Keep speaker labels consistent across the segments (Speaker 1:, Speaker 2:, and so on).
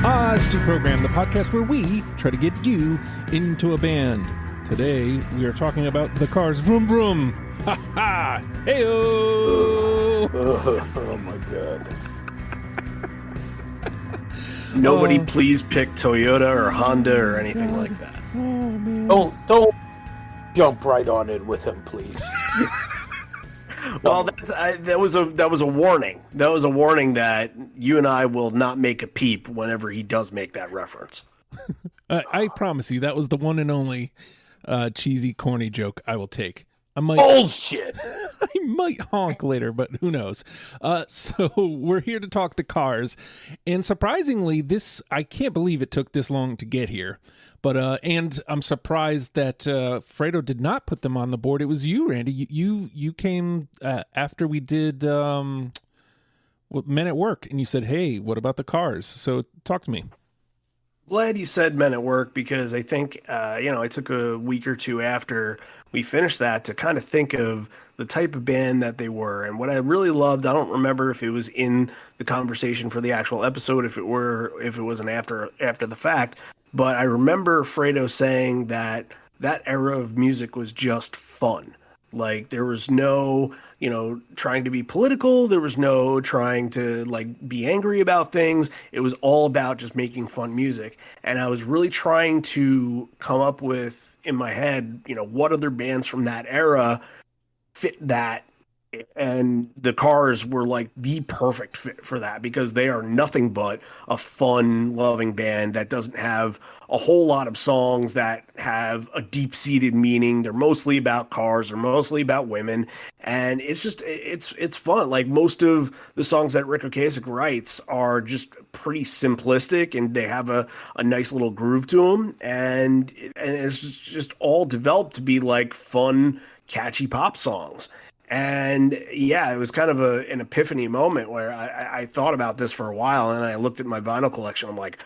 Speaker 1: Odds to Program, the podcast where we try to get you into a band. Today, we are talking about the Cars. Vroom, vroom. Ha, ha. Hey-o.
Speaker 2: Oh, my God. Nobody please pick Toyota or Honda or anything like that.
Speaker 1: Oh, man.
Speaker 3: Don't jump right on it with him, please.
Speaker 2: Well, that was a warning. That was a warning that you and I will not make a peep whenever he does make that reference.
Speaker 1: I promise you, that was the one and only cheesy, corny joke I will take.
Speaker 3: Bullshit.
Speaker 1: I might honk later, but who knows? So we're here to talk the Cars, and surprisingly, I can't believe it took this long to get here. But and I'm surprised that Fredo did not put them on the board. It was you, Randy. You came after we did Men at Work, and you said, "Hey, what about the Cars?" So talk to me.
Speaker 2: Glad you said Men at Work, because I think, I took a week or two after we finished that to kind of think of the type of band that they were. And what I really loved, I don't remember if it was in the conversation for the actual episode, if it wasn't after the fact, but I remember Fredo saying that era of music was just fun. Like, there was no, trying to be political. There was no trying to, be angry about things. It was all about just making fun music. And I was really trying to come up with, in my head, what other bands from that era fit that. And the Cars were like the perfect fit for that, because they are nothing but a fun, loving band that doesn't have a whole lot of songs that have a deep-seated meaning. They're mostly about cars, they're mostly about women, and it's just it's fun. Like, most of the songs that Rick Ocasek writes are just pretty simplistic, and they have a nice little groove to them, and it's just all developed to be like fun, catchy pop songs. And yeah, it was kind of an epiphany moment where I thought about this for a while, and I looked at my vinyl collection. I'm like,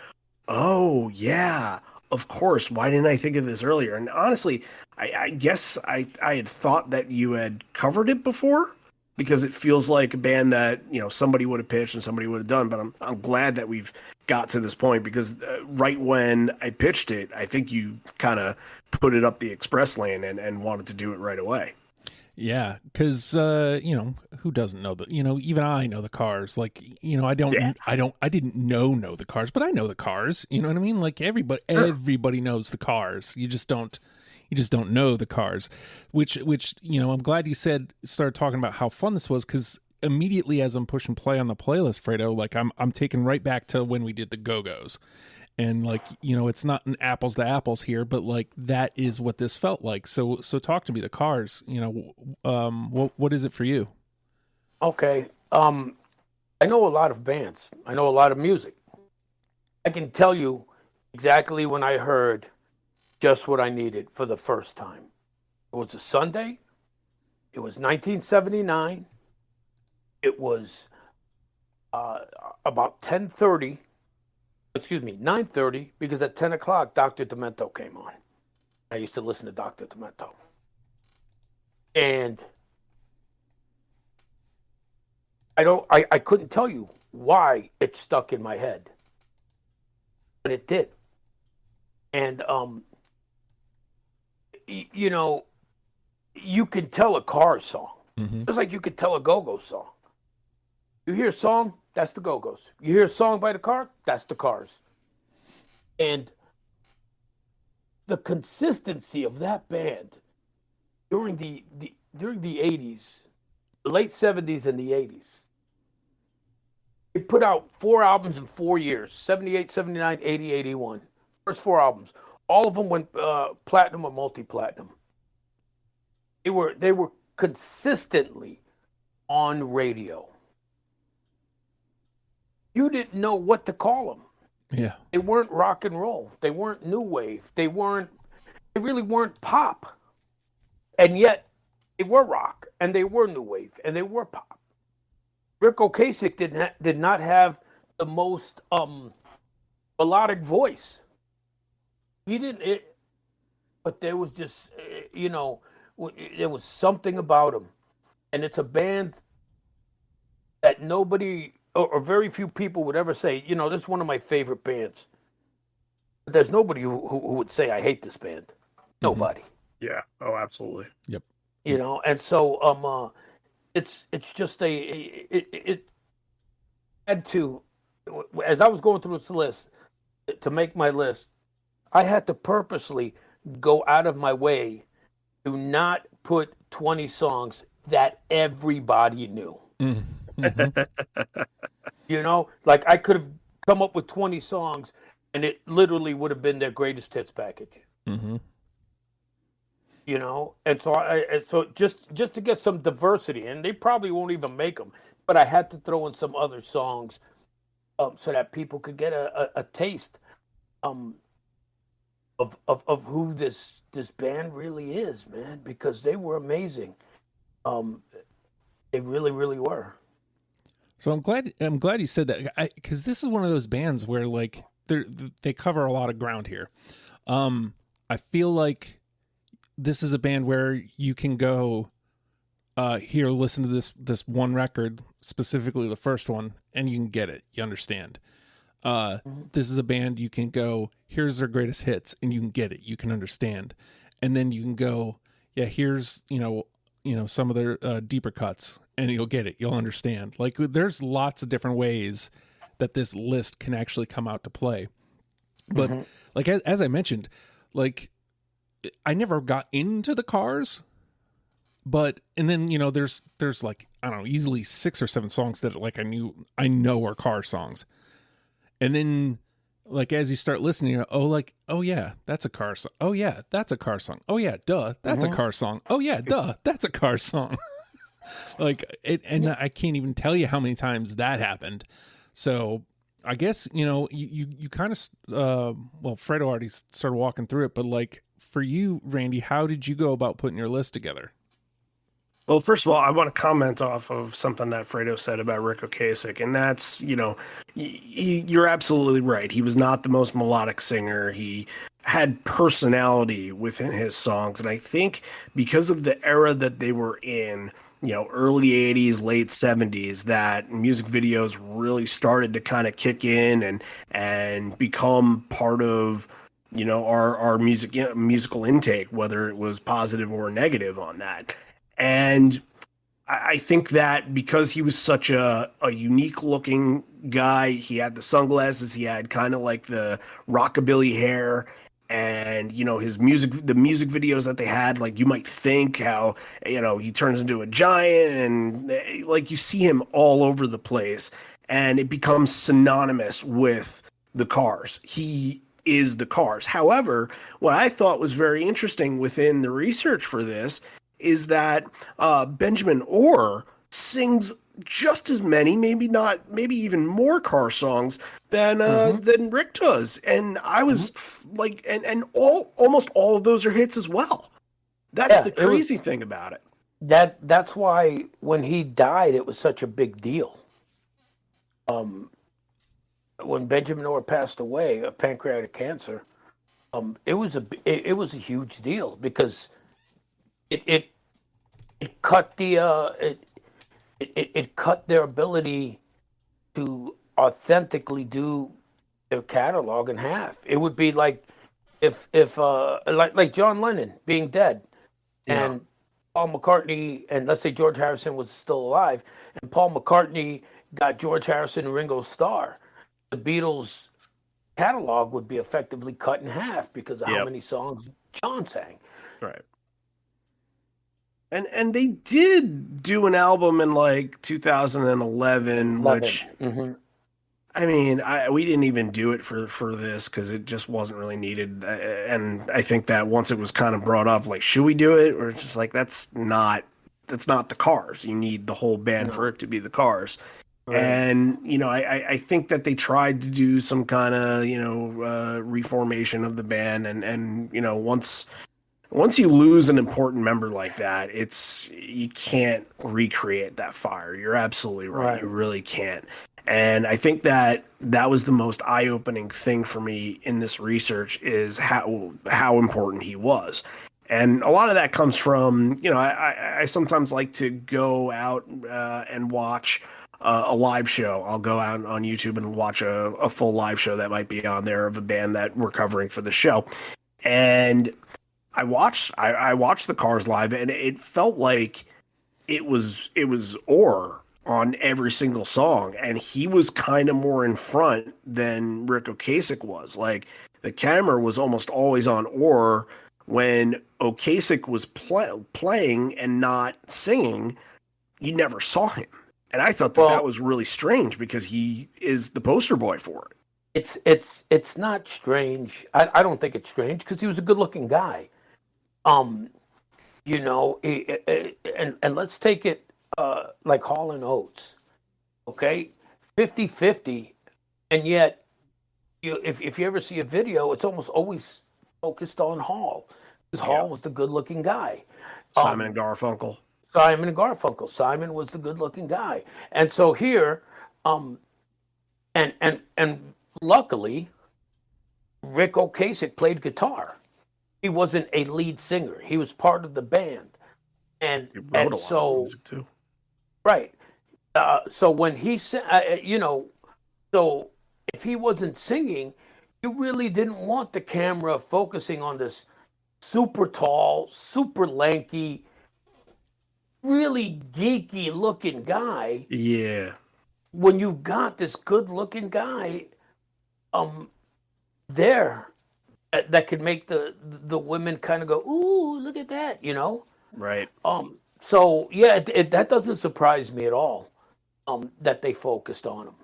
Speaker 2: oh yeah, of course. Why didn't I think of this earlier? And honestly, I guess I had thought that you had covered it before, because it feels like a band that, somebody would have pitched and somebody would have done. But I'm glad that we've got to this point, because right when I pitched it, I think you kind of put it up the express lane and wanted to do it right away.
Speaker 1: Yeah, because who doesn't know even I know the Cars. Like, I didn't know the Cars, but I know the Cars. You know what I mean? Like, everybody knows the Cars. You just don't know the Cars. Which I'm glad you started talking about how fun this was, because immediately as I'm pushing play on the playlist, Fredo, like I'm taken right back to when we did the Go-Go's. And it's not an apples to apples here, but like that is what this felt like. So talk to me, the Cars. What is it for you?
Speaker 3: Okay, I know a lot of bands. I know a lot of music. I can tell you exactly when I heard Just What I Needed for the first time. It was a Sunday. It was 1979. It was about 9:30, because at 10 o'clock, Dr. Demento came on. I used to listen to Dr. Demento. And I couldn't tell you why it stuck in my head, but it did. And, you can tell a Cars song, just like you could tell a Go-Go song. You hear a song, that's the Go-Go's. You hear a song by the Cars, that's the Cars. And the consistency of that band during the 80s, the late 70s and the 80s. They put out 4 albums in 4 years, 78, 79, 80, 81. First 4 albums. All of them went platinum or multi-platinum. They were consistently on radio. You didn't know what to call them.
Speaker 1: Yeah.
Speaker 3: They weren't rock and roll. They weren't new wave. They really weren't pop. And yet they were rock, and they were new wave, and they were pop. Rick Ocasek did not have the most melodic voice. He didn't, but there was just, there was something about him. And it's a band that nobody or very few people would ever say, you know, this is one of my favorite bands. But there's nobody who would say I hate this band. Nobody.
Speaker 2: Yeah. Oh, absolutely.
Speaker 1: Yep.
Speaker 3: You know, and so it's just it had to, as I was going through this list to make my list, I had to purposely go out of my way to not put 20 songs that everybody knew.
Speaker 1: Mm-hmm.
Speaker 3: You know, like I could have come up with 20 songs and it literally would have been their greatest hits package.
Speaker 1: Mm-hmm.
Speaker 3: You know, and so just to get some diversity, and they probably won't even make them, but I had to throw in some other songs so that people could get a taste of who this band really is, man, because they were amazing. They really, really were.
Speaker 1: So I'm glad you said that, because this is one of those bands where like they cover a lot of ground here. I feel like this is a band where you can go here, listen to this one record, specifically the first one, and you can get it. You understand. This is a band you can go, here's their greatest hits, and you can get it. You can understand. And then you can go, yeah, here's, you know, some of their deeper cuts, and you'll get it. You'll understand. Like, there's lots of different ways that this list can actually come out to play. But like, as I mentioned, like, I never got into the Cars, and then, you know, there's like, I don't know, easily 6 or 7 songs that like I know are Car songs. And then like, as you start listening, you're, oh yeah, that's a Car song. Oh yeah, that's a Car song. Oh yeah, duh, that's a Car song. Oh yeah, duh, that's a Car song. Like it, and I can't even tell you how many times that happened. So I guess, you know, you kind of, well, Fredo already started walking through it, but like for you, Randy, how did you go about putting your list together?
Speaker 2: Well, first of all, I want to comment off of something that Fredo said about Rick Ocasek, and that's, you know, you're absolutely right. He was not the most melodic singer. He had personality within his songs, and I think because of the era that they were in, you know, early 80s, late 70s, that music videos really started to kind of kick in and become part of, you know, our musical intake, whether it was positive or negative on that. And I think that because he was such a unique looking guy, he had the sunglasses, he had kind of like the rockabilly hair, and, you know, the music videos that they had, like, you might think how, you know, he turns into a giant, and like you see him all over the place, and it becomes synonymous with the Cars. He is the Cars. However, what I thought was very interesting within the research for this is that Benjamin Orr sings just as many, maybe even more Car songs than Rick does. And I was like, and almost all of those are hits as well. That's the crazy thing about it.
Speaker 3: That's why when he died, it was such a big deal. When Benjamin Orr passed away of pancreatic cancer, it was a huge deal because it cut it cut their ability to authentically do their catalog in half. It would be like if like John Lennon being dead, and Paul McCartney, and let's say George Harrison was still alive, and Paul McCartney got George Harrison and Ringo Starr, the Beatles catalog would be effectively cut in half because of how many songs John sang.
Speaker 2: Right. And they did do an album in like 2011, which I mean, we didn't even do it for this because it just wasn't really needed. And I think that once it was kind of brought up, like, should we do it? Or it's just like, that's not the Cars. You need the whole band for it to be the Cars. Right. And, you know, I think that they tried to do some kind of, you know, reformation of the band. And you know, once you lose an important member like that, you can't recreate that fire. You're absolutely right. You really can't. And I think that was the most eye-opening thing for me in this research is how important he was. And a lot of that comes from, you know, I sometimes like to go out and watch a live show. I'll go out on YouTube and watch a full live show that might be on there of a band that we're covering for the show. And I watched the Cars live, and it felt like it was Orr on every single song, and he was kind of more in front than Rick Ocasek was. Like the camera was almost always on Orr when Ocasek was playing and not singing. You never saw him, and I thought that was really strange because he is the poster boy for it.
Speaker 3: It's not strange. I don't think it's strange because he was a good looking guy. You know, and let's take it like Hall and Oates, okay? 50-50, and yet if you ever see a video, it's almost always focused on Hall because Hall was the good looking guy.
Speaker 2: Simon and Garfunkel.
Speaker 3: Simon was the good looking guy, and so here, and luckily, Rick Ocasek played guitar. He wasn't a lead singer. He was part of the band, and
Speaker 2: wrote a lot of music too.
Speaker 3: Right. So when he said, so if he wasn't singing, you really didn't want the camera focusing on this super tall, super lanky, really geeky looking guy.
Speaker 2: Yeah.
Speaker 3: When you got this good looking guy, there. That could make the women kind of go, ooh, look at that, you know?
Speaker 2: Right.
Speaker 3: So yeah, that doesn't surprise me at all. That they focused on him.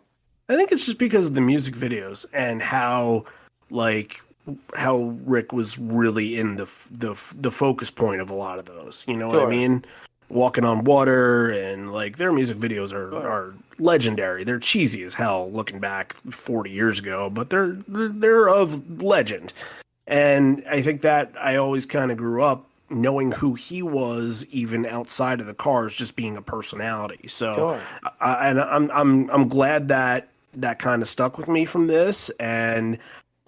Speaker 2: I think it's just because of the music videos and how Rick was really in the focus point of a lot of those. You know what I mean? Walking on Water and like their music videos are legendary. They're cheesy as hell looking back 40 years ago, but they're of legend. And I think that I always kind of grew up knowing who he was, even outside of the Cars, just being a personality. So, and I'm glad that kind of stuck with me from this. And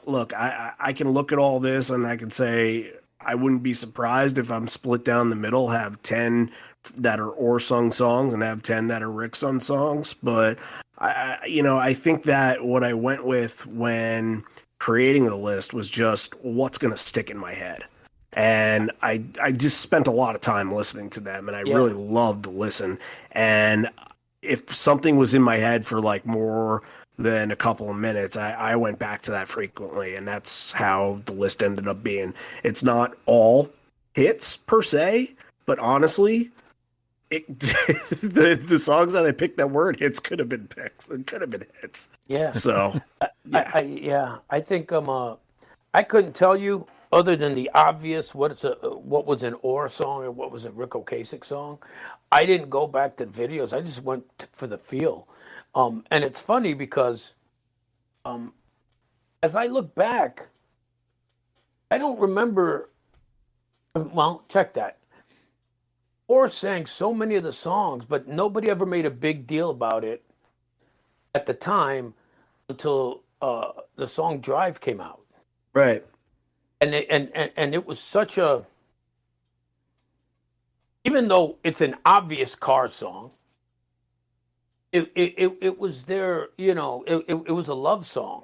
Speaker 2: look, I can look at all this and I can say I wouldn't be surprised if I'm split down the middle, have 10 that are Orr sung songs and have 10 that are Rick sung songs. But I think that what I went with when creating the list was just what's going to stick in my head. And I just spent a lot of time listening to them, and I really loved the listen. And if something was in my head for like more than a couple of minutes, I went back to that frequently, and that's how the list ended up being. It's not all hits per se, but honestly, the songs that I picked that weren't hits could have been picks. It could have been hits.
Speaker 3: Yeah.
Speaker 2: So,
Speaker 3: I think I couldn't tell you other than the obvious what was an Orr song and what was a Rick Ocasek song. I didn't go back to videos. I just went for the feel. And it's funny because as I look back, I don't remember. Well, check that. Orr sang so many of the songs, but nobody ever made a big deal about it at the time until the song Drive came out.
Speaker 2: Right.
Speaker 3: And it was such a, even though it's an obvious Cars song, it was their, it was a love song.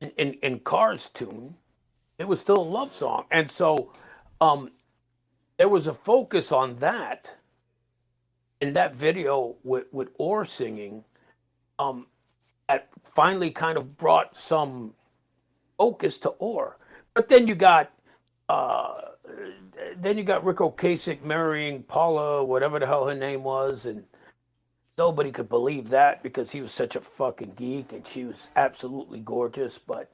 Speaker 3: In Cars tune, it was still a love song. And so there was a focus on that in that video with Orr singing that finally kind of brought some focus to Orr. But then you got Rick Ocasek marrying Paula, whatever the hell her name was, and nobody could believe that because he was such a fucking geek and she was absolutely gorgeous. But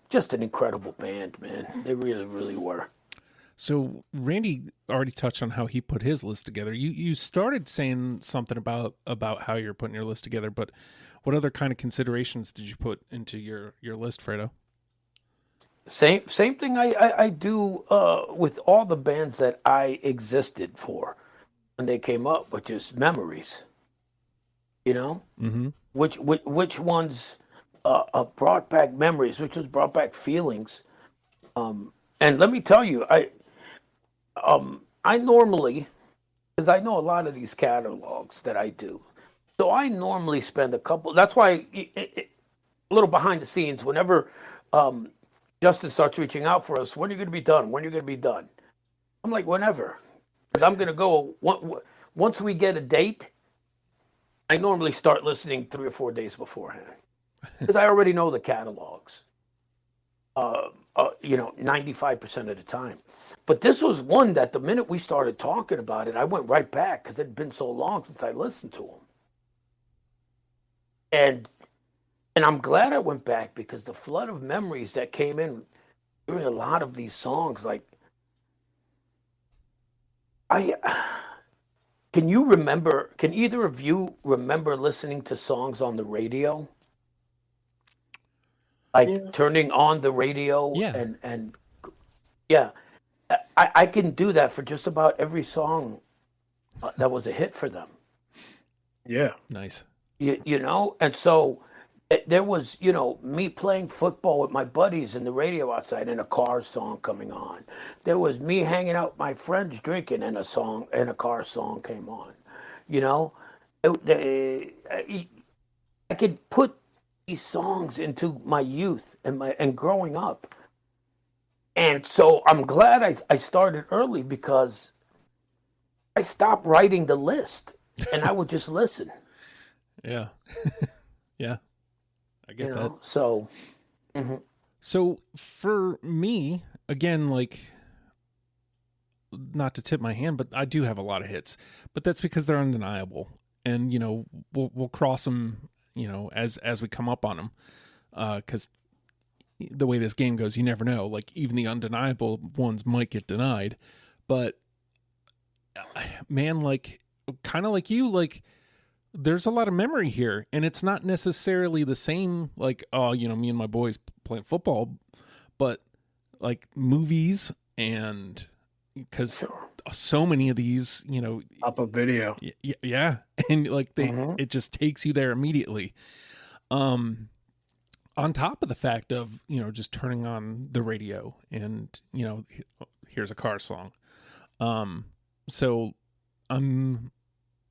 Speaker 3: just an incredible band, man. They really, really were.
Speaker 1: So Randy already touched on how he put his list together. You started saying something about how you're putting your list together, but what other kind of considerations did you put into your list, Fredo?
Speaker 3: Same thing I do with all the bands that I existed for when they came up, which is memories.
Speaker 1: Mm-hmm.
Speaker 3: Which ones brought back memories, which ones brought back feelings. And let me tell you, I normally, because I know a lot of these catalogs that I do, so I normally spend a couple. That's why a little behind the scenes. Whenever Justin starts reaching out for us, when are you going to be done? When are you going to be done? I'm like, whenever, because I'm going to go once we get a date. I normally start listening 3 or 4 days beforehand because I already know the catalogs. 95% of the time. But this was one that the minute we started talking about it, I went right back because it had been so long since I listened to them. And I'm glad I went back because the flood of memories that came in during a lot of these songs, like can either of you remember listening to songs on the radio? Like turning on the radio and yeah. I can do that for just about every song that was a hit for them.
Speaker 2: Yeah.
Speaker 1: Nice.
Speaker 3: And so there was, me playing football with my buddies in the radio outside and a Cars song coming on. There was me hanging out with my friends drinking and a Cars song came on. I could put these songs into my youth and growing up. And so I'm glad I started early because I stopped writing the list and I would just listen.
Speaker 1: Yeah. Yeah. I get that.
Speaker 3: So. Mm-hmm.
Speaker 1: So for me, again, like, not to tip my hand, but I do have a lot of hits, but that's because they're undeniable. And, we'll cross them, as we come up on them. 'Cause the way this game goes, you never know. Like, even the undeniable ones might get denied. But, man, like, kind of like you, like, there's a lot of memory here. And it's not necessarily the same, like, me and my boys playing football, but, like, movies and... Because so many of these,
Speaker 2: up a video.
Speaker 1: Yeah. And, like, it just takes you there immediately. On top of the fact of, just turning on the radio and, here's a car song.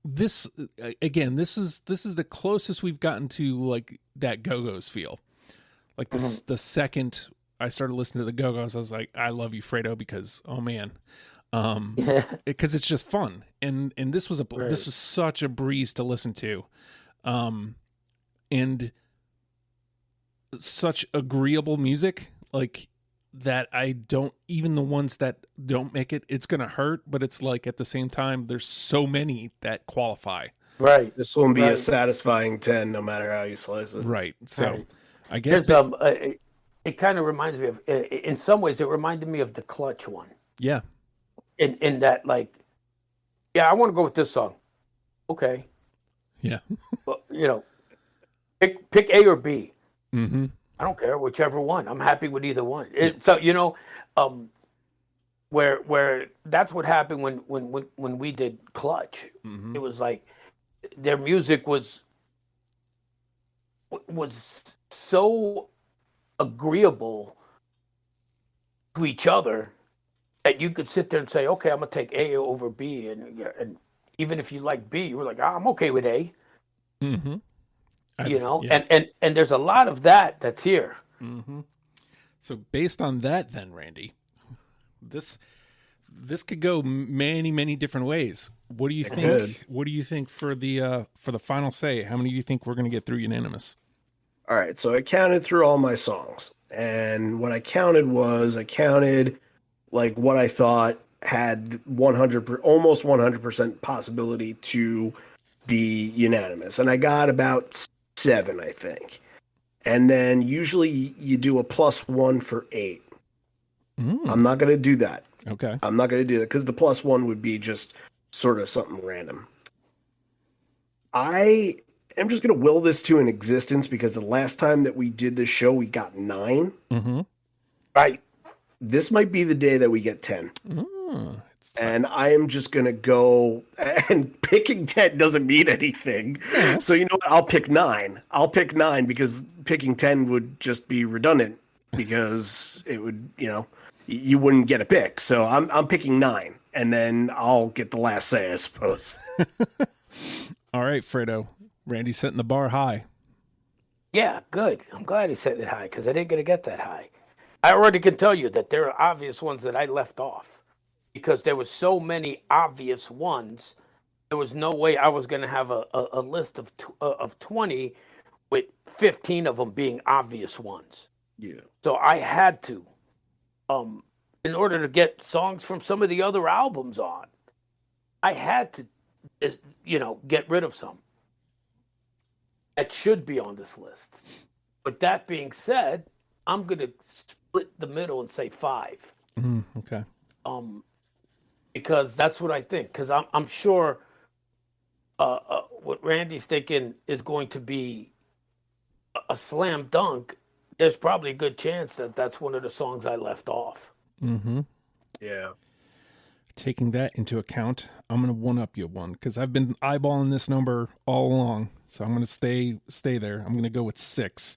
Speaker 1: This is the closest we've gotten to, like, that Go-Go's feel. Like the second I started listening to the Go-Go's, I was like, I love you, Fredo, because, oh man, because it's just fun. And this was this was such a breeze to listen to. And such agreeable music, like, that I don't, even the ones that don't make it, it's going to hurt, but it's like, at the same time, there's so many that qualify.
Speaker 3: Right.
Speaker 2: This won't be a satisfying 10, no matter how you slice it.
Speaker 1: Right. So I guess
Speaker 3: it kind of reminds me of, in some ways, it reminded me of the Clutch one.
Speaker 1: Yeah.
Speaker 3: In that, like, I want to go with this song. Okay.
Speaker 1: Yeah.
Speaker 3: Well, pick A or B.
Speaker 1: Mm-hmm.
Speaker 3: I don't care, whichever one. I'm happy with either one. Where that's what happened when we did Clutch.
Speaker 1: Mm-hmm.
Speaker 3: It was like their music was so agreeable to each other that you could sit there and say, okay, I'm gonna take A over B, and even if you like B, you were like, I'm okay with A.
Speaker 1: Mm-hmm.
Speaker 3: And there's a lot of that's here.
Speaker 1: Mm-hmm. So based on that, then, Randy, this could go many, many different ways. What do you think?
Speaker 2: Good.
Speaker 1: What do you think for the final say? How many do you think we're going to get through unanimous?
Speaker 2: All right, so I counted through all my songs, and what I counted like what I thought had almost 100% possibility to be unanimous, and I got about 7, I think. And then usually you do a +1 for 8. I'm not going to do that.
Speaker 1: Okay.
Speaker 2: I'm not going to do that because the +1 would be just sort of something random. I am just going to will this to an existence because the last time that we did this show, we got 9.
Speaker 1: Mm-hmm.
Speaker 2: Right. This might be the day that we get 10. And I am just going to go, and picking 10 doesn't mean anything. Yeah. So you know what? I'll pick 9. I'll pick 9 because picking 10 would just be redundant because it would, you wouldn't get a pick. So I'm picking 9. and then I'll get the last say, I suppose.
Speaker 1: All right, Fredo. Randy's setting the bar high.
Speaker 3: Yeah, good. I'm glad he set it high because I didn't get to get that high. I already can tell you that there are obvious ones that I left off because there were so many obvious ones. There was no way I was going to have a list of 20 with 15 of them being obvious ones.
Speaker 2: Yeah.
Speaker 3: So I had to, in order to get songs from some of the other albums on, I had to, get rid of some that should be on this list. But that being said, I'm going to split the middle and say 5.
Speaker 1: Okay.
Speaker 3: Because that's what I think. Because I'm sure what Randy's thinking is going to be a slam dunk. There's probably a good chance that that's one of the songs I left off.
Speaker 1: Mm-hmm.
Speaker 2: Yeah.
Speaker 1: Taking that into account, I'm going to one-up you one because I've been eyeballing this number all along. So I'm going to stay there. I'm going to go with 6.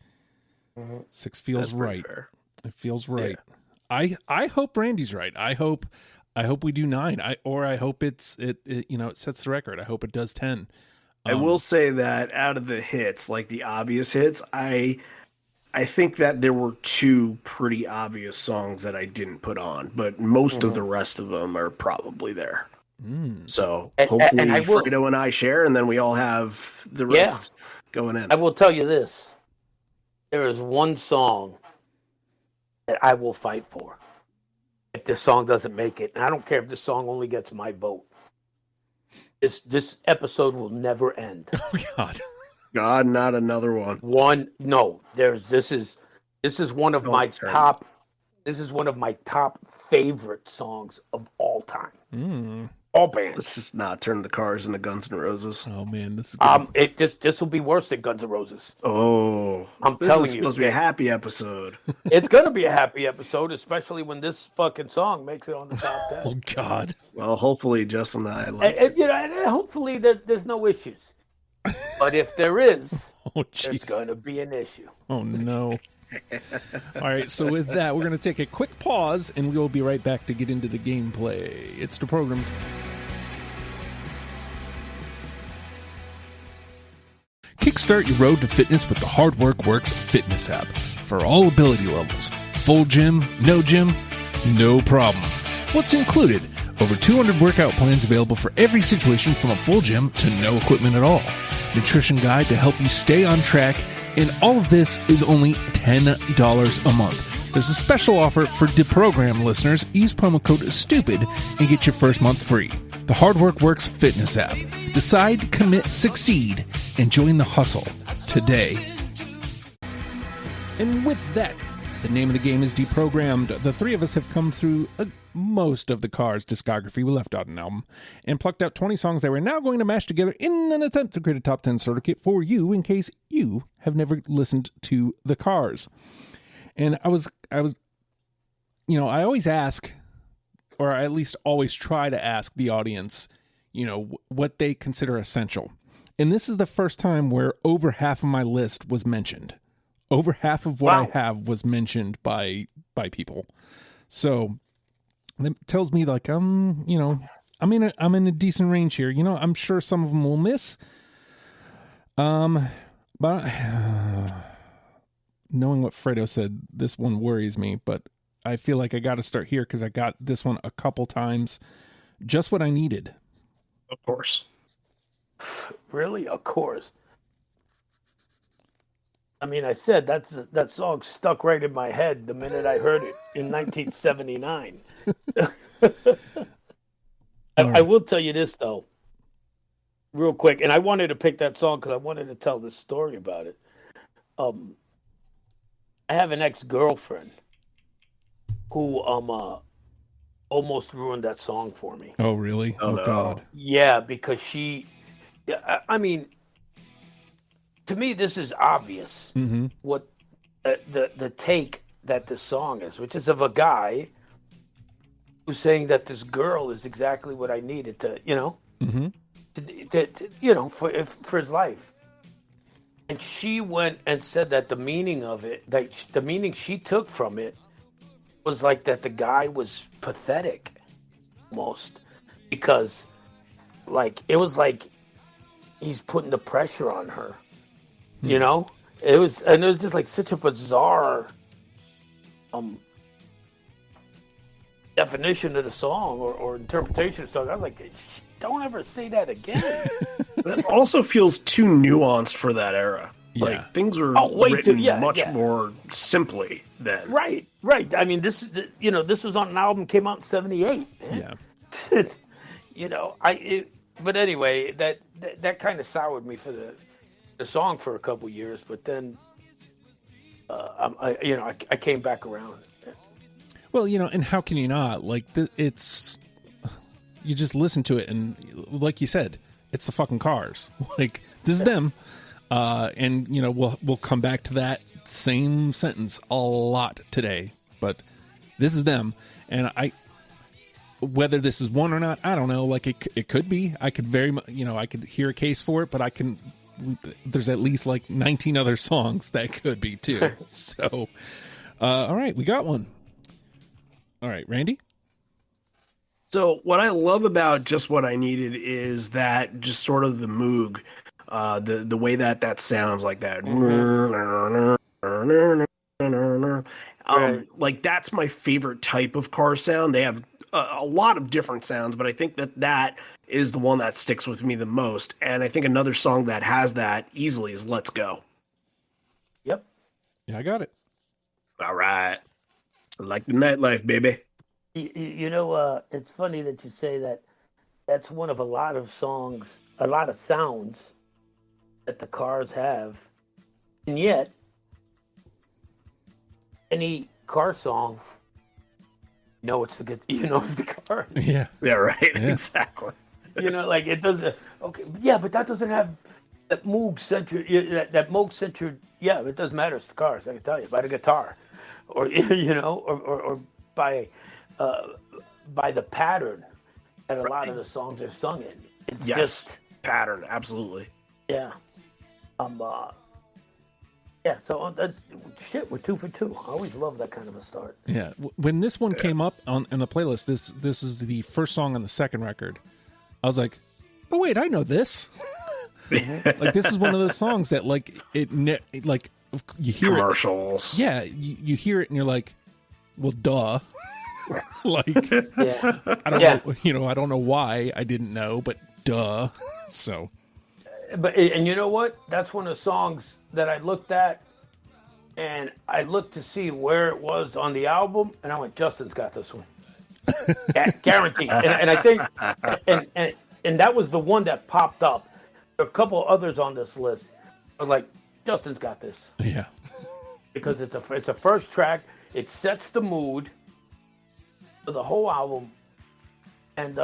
Speaker 1: Mm-hmm. 6 feels right. Fair. It feels right. Yeah. I hope Randy's right. I hope we do 9. I hope it sets the record. I hope it does 10.
Speaker 2: I will say that out of the hits, like the obvious hits, I think that there were 2 pretty obvious songs that I didn't put on, but most of the rest of them are probably there. So hopefully Fredo and I share, and then we all have the rest going in.
Speaker 3: I will tell you this. There is one song that I will fight for if this song doesn't make it. And I don't care if this song only gets my vote. This episode will never end.
Speaker 1: Oh,
Speaker 2: God, not another one.
Speaker 3: This is one of my top. This is one of my top favorite songs of all time. All bands.
Speaker 2: Let's just not turn the Cars into Guns N' Roses.
Speaker 1: Oh man, this is good.
Speaker 3: This will be worse than Guns N' Roses.
Speaker 2: Oh,
Speaker 3: I'm telling you,
Speaker 2: it's supposed to be a happy episode.
Speaker 3: It's gonna be a happy episode, especially when this fucking song makes it on the top 10.
Speaker 1: Oh God.
Speaker 2: Well, hopefully, Justin and I like it.
Speaker 3: And hopefully there's no issues. But if there is, there's going to be an issue.
Speaker 1: Oh no. All right, so with that, we're going to take a quick pause, and we will be right back to get into the gameplay. It's the program. Kickstart your road to fitness with the Hard Work Works fitness app. For all ability levels, full gym, no problem. What's included? Over 200 workout plans available for every situation from a full gym to no equipment at all. Nutrition guide to help you stay on track. And all of this is only $10 a month. There's a special offer for deprogram listeners. Use promo code STUPID and get your first month free. The Hard Work Works fitness app. Decide, commit, succeed, and join the hustle today. And with that, the name of the game is Deprogrammed. The 3 of us have come through most of the Cars discography. We left out an album and plucked out 20 songs that we're now going to mash together in an attempt to create a top 10 starter kit for you in case you have never listened to the Cars. And I always ask, or I at least always try to ask the audience, what they consider essential. And this is the first time where over half of my list was mentioned. Over half of what I have was mentioned by people. So that tells me like I'm in a decent range here. I'm sure some of them will miss. But knowing what Fredo said, this one worries me, but I feel like I got to start here because I got this one a couple times. Just what I needed.
Speaker 2: Of course.
Speaker 3: Really? Of course. I mean, I said that song stuck right in my head the minute I heard it in 1979. I will tell you this, though, real quick. And I wanted to pick that song because I wanted to tell this story about it. I have an ex-girlfriend who almost ruined that song for me.
Speaker 1: Oh, really? Oh, no. God.
Speaker 3: Yeah, because I mean, to me, this is obvious what the take that this song is, which is of a guy who's saying that this girl is exactly what I needed to for his life. And she went and said that the meaning of it, the meaning she took from it was like that the guy was pathetic, almost. because like it was like he's putting the pressure on her. You know? It was just like such a bizarre definition of the song or interpretation of the song. I was like, don't ever say that again.
Speaker 2: That also feels too nuanced for that era.
Speaker 1: Yeah.
Speaker 2: Like things were
Speaker 3: way
Speaker 2: written
Speaker 3: too,
Speaker 2: much more simply then.
Speaker 3: Right. I mean, this was on an album came out in '78.
Speaker 1: Yeah.
Speaker 3: You know, but anyway, that kind of soured me for the song for a couple years, but then I came back around.
Speaker 1: Well, you know, and how can you not? Like, it's you just listen to it, and like you said, it's the fucking Cars. Like, this is them. And you know, we'll come back to that same sentence a lot today, but this is them. And whether this is one or not, I don't know. Like it could be. I could I could hear a case for it, but there's at least like 19 other songs that could be too. So, all right, we got one. All right, Randy.
Speaker 2: So what I love about Just What I Needed is that just sort of the moog, the way that sounds like that. Like that's my favorite type of car sound. They have a lot of different sounds, but I think that is the one that sticks with me the most. And I think another song that has that easily is Let's Go.
Speaker 3: Yep.
Speaker 1: Yeah, I got it.
Speaker 2: All right. I like the nightlife, baby.
Speaker 3: You know, it's funny that you say that. That's one of a lot of songs, a lot of sounds that the Cars have, and yet any car song, it's the car.
Speaker 1: Yeah.
Speaker 2: Yeah. Right. Yeah. Exactly.
Speaker 3: Like it doesn't. Okay. Yeah, but that doesn't have that Moog centered. That Moog centered. Yeah, it doesn't matter. It's the Cars. I can tell you by the guitar, or or by the pattern that a lot of the songs are sung in. It's just
Speaker 2: pattern, absolutely.
Speaker 3: Yeah. So we're 2 for 2. I always love that kind of a start.
Speaker 1: Yeah. When this one came up on the playlist, this is the first song on the second record. I was like, oh wait, I know this. Like this is one of those songs that like like you hear
Speaker 2: commercials.
Speaker 1: Yeah, you hear it and you're like, well, duh. Like, I don't know, I don't know why I didn't know, but duh. So,
Speaker 3: and you know what? That's one of the songs that I looked at, and I looked to see where it was on the album, and I went, Justin's got this one, guaranteed. And I think, and that was the one that popped up. There are a couple others on this list. I was like, Justin's got this.
Speaker 1: Yeah,
Speaker 3: because it's a first track. It sets the mood for the whole album, and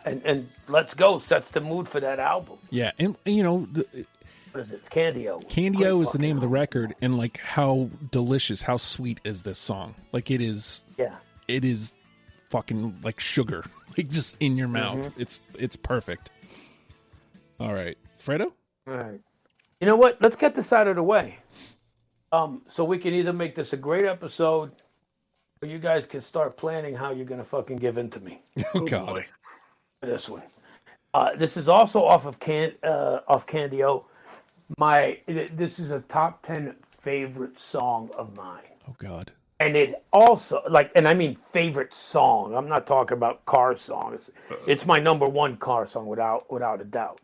Speaker 3: and Let's Go sets the mood for that album.
Speaker 1: Yeah, and
Speaker 3: what is it? It's Candy-O.
Speaker 1: Candy-O is the name of the record, and like how delicious, how sweet is this song? Like it is.
Speaker 3: Yeah.
Speaker 1: It is fucking like sugar, like just in your mouth. Mm-hmm. It's perfect. All right, Fredo.
Speaker 3: All right. You know what? Let's get this out of the way. So we can either make this a great episode, or you guys can start planning how you're gonna fucking give in to me.
Speaker 1: Oh God.
Speaker 3: This one. This is also off of Candy-O. This is a top 10 favorite song of mine.
Speaker 1: Oh God.
Speaker 3: And it also and I mean favorite song. I'm not talking about car songs. It's my number one car song without a doubt.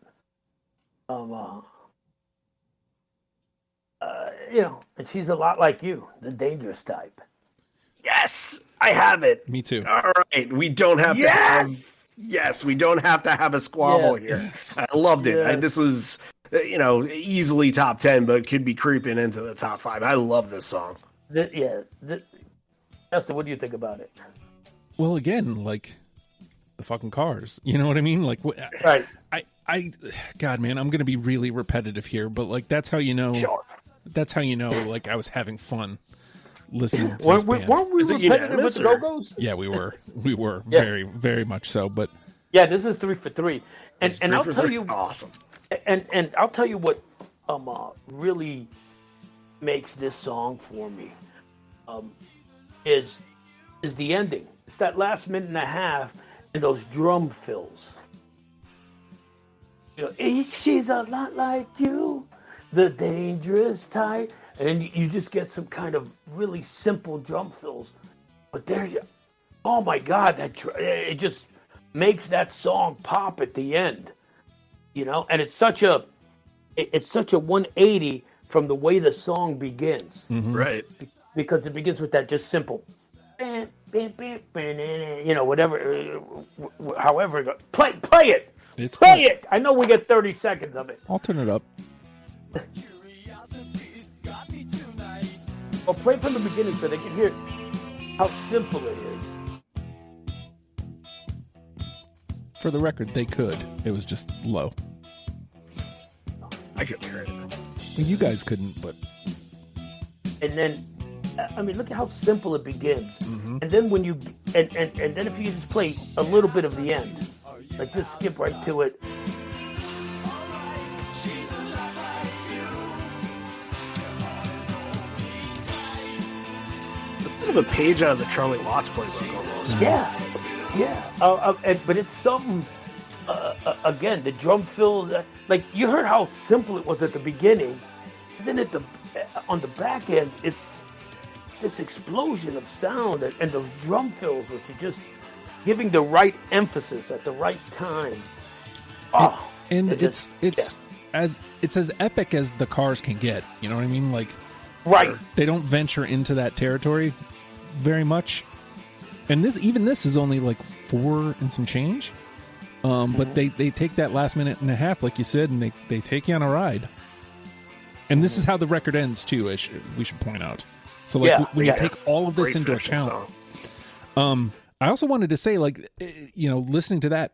Speaker 3: And she's a lot like you, the dangerous type.
Speaker 2: Yes, I have it.
Speaker 1: Me too.
Speaker 2: All right, we don't have to have. Yes, we don't have to have a squabble here. Yes. I loved it.
Speaker 3: Yeah.
Speaker 2: This was, easily top 10, but could be creeping into the top 5. I love this song.
Speaker 3: Justin, what do you think about it?
Speaker 1: Well, again, like the fucking Cars. You know what I mean? Like,
Speaker 3: right.
Speaker 1: God, man, I'm gonna be really repetitive here, but like that's how you know.
Speaker 3: Sure.
Speaker 1: That's how you know. Like I was having fun listening to
Speaker 3: weren't we repetitive with the Go-Go's?
Speaker 1: Yeah, we were. We were very, very much so. But
Speaker 3: yeah, this is 3 for 3, and I'll tell you,
Speaker 2: awesome.
Speaker 3: And I'll tell you what really makes this song for me is the ending. It's that last minute and a half, and those drum fills. She's a lot like you, the dangerous type. And then you just get some kind of really simple drum fills. But oh my God, it just makes that song pop at the end. And it's such a 180 from the way the song begins.
Speaker 2: Mm-hmm. Right.
Speaker 3: Because it begins with that just simple, whatever, however it goes. Play it. Play it. I know we get 30 seconds of it.
Speaker 1: I'll turn it up.
Speaker 3: Well, play from the beginning so they can hear how simple it is.
Speaker 1: For the record, they could. It was just low.
Speaker 2: I couldn't hear it.
Speaker 1: Well, you guys couldn't, but...
Speaker 3: And then, look at how simple it begins.
Speaker 1: Mm-hmm.
Speaker 3: And then when you... And then if you just play a little bit of the end, like just skip right to it.
Speaker 2: It's kind of a page out of the Charlie Watts playbook almost.
Speaker 3: Yeah. But it's something... again, the drum fills, like you heard how simple it was at the beginning, and then on the back end, it's this explosion of sound and those drum fills, which are just giving the right emphasis at the right time. Oh,
Speaker 1: and it's as epic as the Cars can get. You know what I mean? Like,
Speaker 3: right?
Speaker 1: They don't venture into that territory very much, and this is only like 4 and some change. But they take that last minute and a half, like you said, and they take you on a ride. And this is how the record ends, too, we should point out. So, like, when you take all of this into account. I also wanted to say, like, listening to that,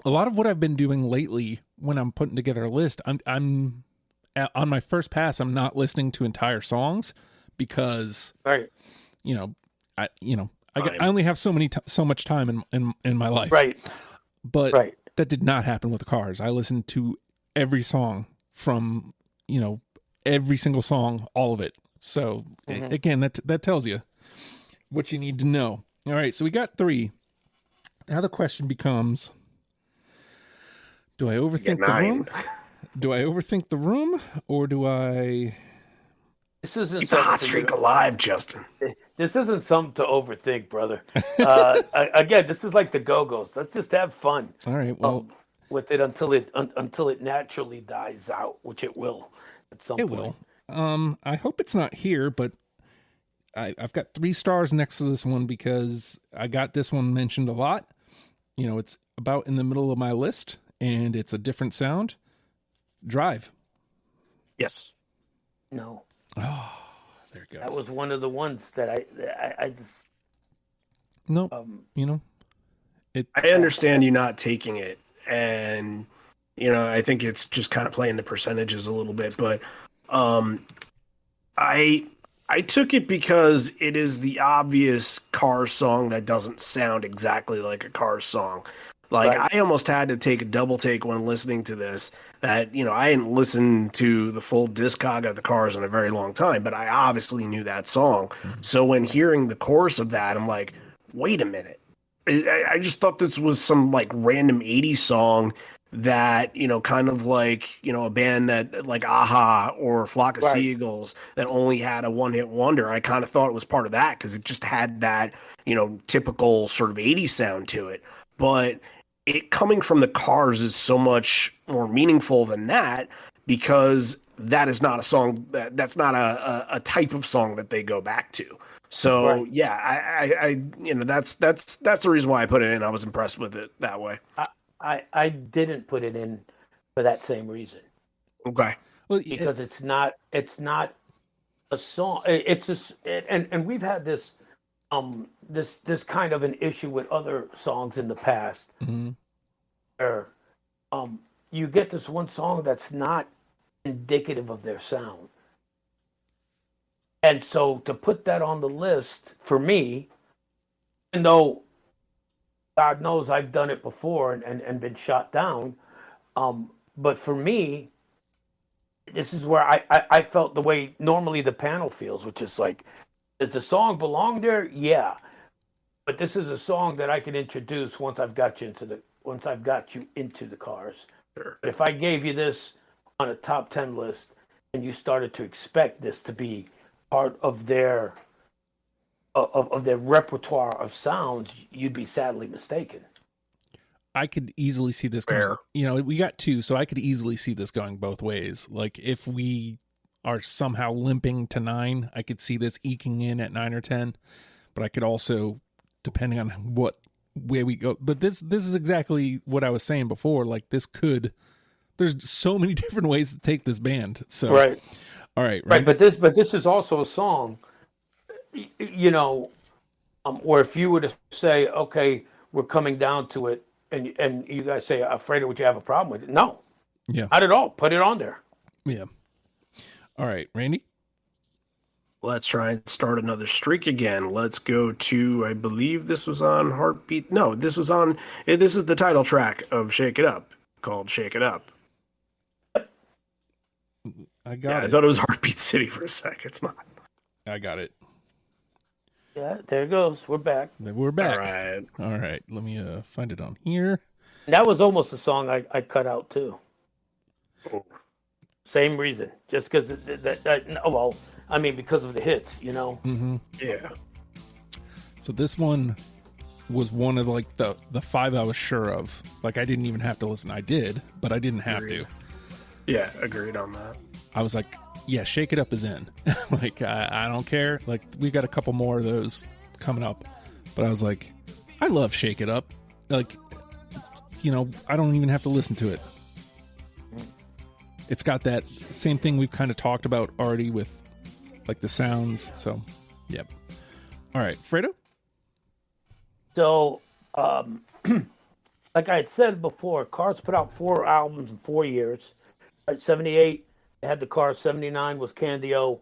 Speaker 1: a lot of what I've been doing lately when I'm putting together a list, I'm on my first pass, I'm not listening to entire songs because,
Speaker 3: right.
Speaker 1: I only have so much time in my life.
Speaker 3: Right.
Speaker 1: But that did not happen with the Cars. I listened to every song from, every single song, all of it. So, again, that tells you what you need to know. All right, so we got 3. Now the question becomes, do I overthink the room? Do I overthink the room, or do I...
Speaker 3: This isn't
Speaker 2: keep the hot streak alive, Justin.
Speaker 3: This isn't something to overthink, brother. Again, this is like the Go-Go's. Let's just have fun.
Speaker 1: All right. Well,
Speaker 3: with it until it naturally dies out, which it will at some point.
Speaker 1: It will. I hope it's not here, but I've got 3 stars next to this one because I got this one mentioned a lot. It's about in the middle of my list, and it's a different sound. Drive.
Speaker 2: Yes.
Speaker 3: No.
Speaker 1: Oh, there it goes.
Speaker 3: That was one of the ones that I just...
Speaker 1: No,
Speaker 2: I understand you not taking it, and, I think it's just kind of playing the percentages a little bit, but I took it because it is the obvious Cars song that doesn't sound exactly like a Cars song. Like, right. I almost had to take a double take when listening to this that, I hadn't listened to the full discog of the Cars in a very long time, but I obviously knew that song. Mm-hmm. So when hearing the chorus of that, I'm like, wait a minute. I just thought this was some, like, random 80s song that, kind of like, a band that, like, Aha or Flock of Seagulls that only had a one-hit wonder. I kind of thought it was part of that because it just had that, typical sort of 80s sound to it. But it coming from the Cars is so much more meaningful than that because that is not a song that's not a type of song that they go back to. So yeah, I that's the reason why I put it in. I was impressed with it that way.
Speaker 3: I didn't put it in for that same reason.
Speaker 2: Okay.
Speaker 3: Well, because it's not a song. And we've had this this kind of an issue with other songs in the past, where you get this one song that's not indicative of their sound, and so to put that on the list for me, even though God knows I've done it before and been shot down, but for me, this is where I felt the way normally the panel feels, which is like, does the song belong there? Yeah. But this is a song that I can introduce once I've got you into the Cars.
Speaker 2: Sure.
Speaker 3: But if I gave you this on a top 10 list and you started to expect this to be part of their repertoire of sounds, you'd be sadly mistaken.
Speaker 1: I could easily see this going, we got 2, so I could easily see this going both ways. Like if we are somehow limping to 9, I could see this eking in at 9 or 10, but I could also, depending on where we go, but this is exactly what I was saying before. Like there's so many different ways to take this band. So,
Speaker 3: right.
Speaker 1: All right.
Speaker 3: But this is also a song, where if you were to say, okay, we're coming down to it, and you guys say, Fredo, would you have a problem with it? No.
Speaker 1: Yeah.
Speaker 3: Not at all. Put it on there.
Speaker 1: Yeah. All right, Randy?
Speaker 2: Let's try and start another streak again. Let's go to, I believe this was on Heartbeat. No, this is the title track of Shake It Up, called Shake It Up.
Speaker 1: I got it.
Speaker 2: I thought it was Heartbeat City for a sec. It's not.
Speaker 1: I got it.
Speaker 3: Yeah, there it goes. We're back.
Speaker 1: We're back.
Speaker 2: All
Speaker 1: right. Let me find it on here.
Speaker 3: That was almost a song I cut out too.
Speaker 2: Oh.
Speaker 3: Same reason. Just because because of the hits,
Speaker 1: Mm-hmm.
Speaker 2: Yeah.
Speaker 1: So this one was one of like the 5 I was sure of. Like I didn't even have to listen. I did, but I didn't have to.
Speaker 2: Yeah, agreed on that.
Speaker 1: I was like, yeah, Shake It Up is in. Like, I don't care. Like, we've got a couple more of those coming up. But I was like, I love Shake It Up. Like, I don't even have to listen to it. It's got that same thing we've kind of talked about already with, like, the sounds. So, yep. All right, Fredo?
Speaker 3: So, like I had said before, Cars put out 4 albums in 4 years. At 78, they had the Cars. 79 was Candio.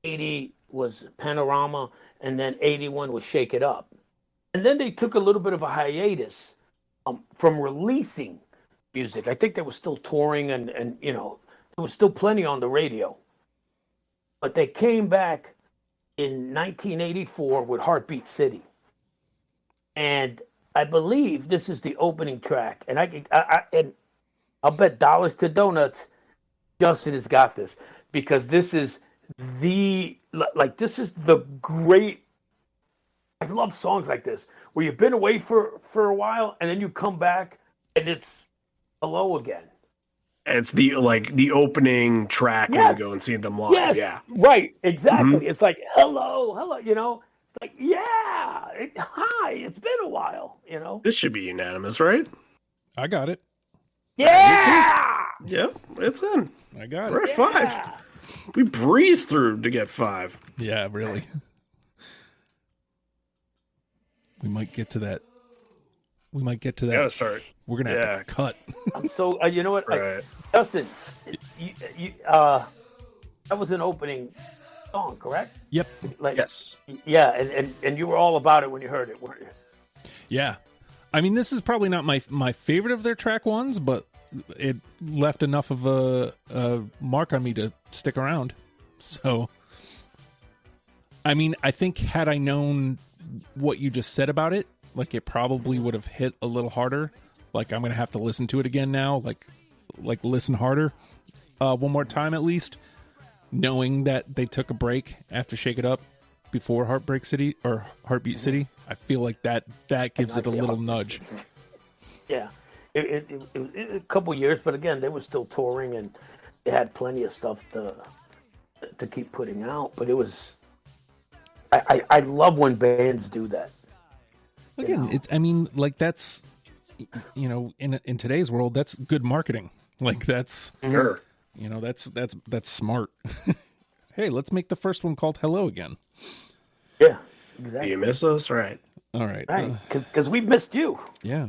Speaker 3: 80 was Panorama. And then 81 was Shake It Up. And then they took a little bit of a hiatus from releasing music. I think they were still touring and there was still plenty on the radio. But they came back in 1984 with Heartbeat City. And I believe this is the opening track. And I'll bet dollars to donuts Justin has got this, because this is the great. I love songs like this where you've been away for a while and then you come back and it's hello again.
Speaker 2: It's the opening track when you go and see them live.
Speaker 3: Yes,
Speaker 2: yeah,
Speaker 3: right, exactly. Mm-hmm. It's like hello, like hi. It's been a while.
Speaker 2: This should be unanimous, right?
Speaker 1: I got it.
Speaker 3: Yeah.
Speaker 2: Yep, it's in.
Speaker 1: I got
Speaker 2: We're
Speaker 1: it.
Speaker 2: at 5. We breezed through to get 5.
Speaker 1: Yeah, really. We might get to that.
Speaker 2: Gotta start.
Speaker 1: We're gonna have to cut.
Speaker 3: I'm so. You know what,
Speaker 2: right.
Speaker 3: Justin? That was an opening song, correct?
Speaker 1: Yep.
Speaker 2: Yes.
Speaker 3: Yeah, and you were all about it when you heard it, weren't you?
Speaker 1: Yeah. I mean, this is probably not my favorite of their track ones, but it left enough of a mark on me to stick around. So, I mean, I think had I known what you just said about it, like it probably would have hit a little harder. Like I'm going to have to listen to it again now, like listen harder one more time at least, knowing that they took a break after Shake It Up before Heartbreak City or Heartbeat City. I feel like that gives it a little nudge.
Speaker 3: Yeah. It was a couple years, but again, they were still touring and they had plenty of stuff to keep putting out. But it was, I love when bands do that.
Speaker 1: Again, that's, in today's world, that's good marketing. Like that's,
Speaker 2: sure.
Speaker 1: That's smart. Hey, let's make the first one called Hello again.
Speaker 3: Yeah, exactly.
Speaker 2: Do you miss us? Right.
Speaker 1: All right.
Speaker 3: Right, because we missed you.
Speaker 1: Yeah.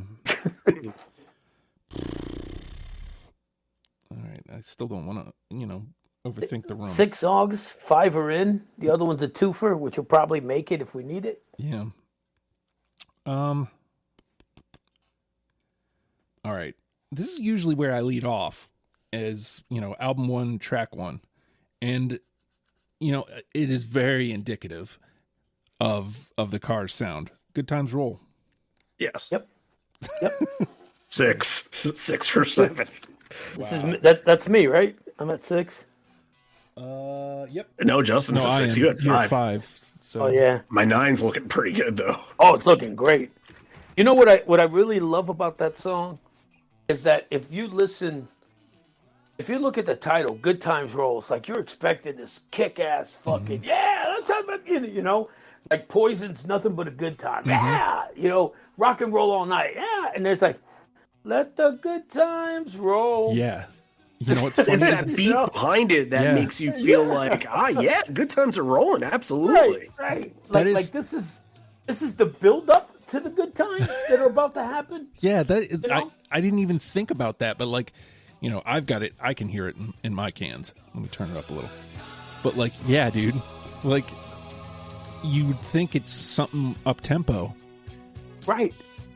Speaker 1: All right. I still don't want to, overthink the room.
Speaker 3: 6 songs, 5 are in. The other one's a twofer, which will probably make it if we need it.
Speaker 1: Yeah. All right. This is usually where I lead off as, album 1, track 1. And, it is very indicative of the Cars sound. Good Times Roll.
Speaker 2: Yes.
Speaker 3: Yep.
Speaker 2: 6. 6 for 7.
Speaker 3: That's me, right? I'm at 6.
Speaker 1: Yep.
Speaker 2: No, Justin's at 6. You had 5.
Speaker 1: You're at 5. So.
Speaker 3: Oh yeah.
Speaker 2: My 9's looking pretty good though.
Speaker 3: Oh, it's looking great. You know what I really love about that song is that if you look at the title, "Good Times Roll," it's like you're expecting this kick-ass fucking let's have it, you know, like Poison's nothing but a good time. Yeah, you know, rock and roll all night. Yeah, and there's like, let the good times roll.
Speaker 1: Yeah. You know what's funny?
Speaker 2: It's that beat behind it that makes you feel like, good times are rolling. Absolutely.
Speaker 3: Right. Like this is the build up to the good times that are about to happen.
Speaker 1: Yeah, that is, I didn't even think about that, but like, you know, I've got it. I can hear it in my cans. Let me turn it up a little. But like, yeah, dude, like you would think it's something up tempo,
Speaker 3: right?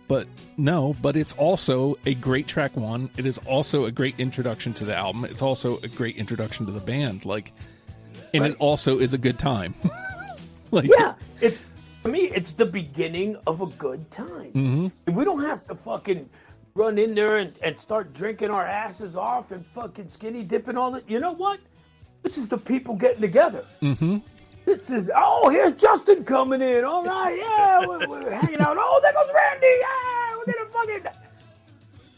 Speaker 1: But no, but it's also a great track 1. It is also a great introduction to the album. It's also a great introduction to the band. Like, and it also is a good time. Like,
Speaker 3: yeah, it's to me, it's the beginning of a good time. Mm-hmm. We don't have to fucking run in there and start drinking our asses off and fucking skinny dipping all that. You know what? This is the people getting together. Mm-hmm. This is, here's Justin coming in. All right, yeah, we're hanging out. Oh, there goes Randy. Yeah, we're gonna fucking.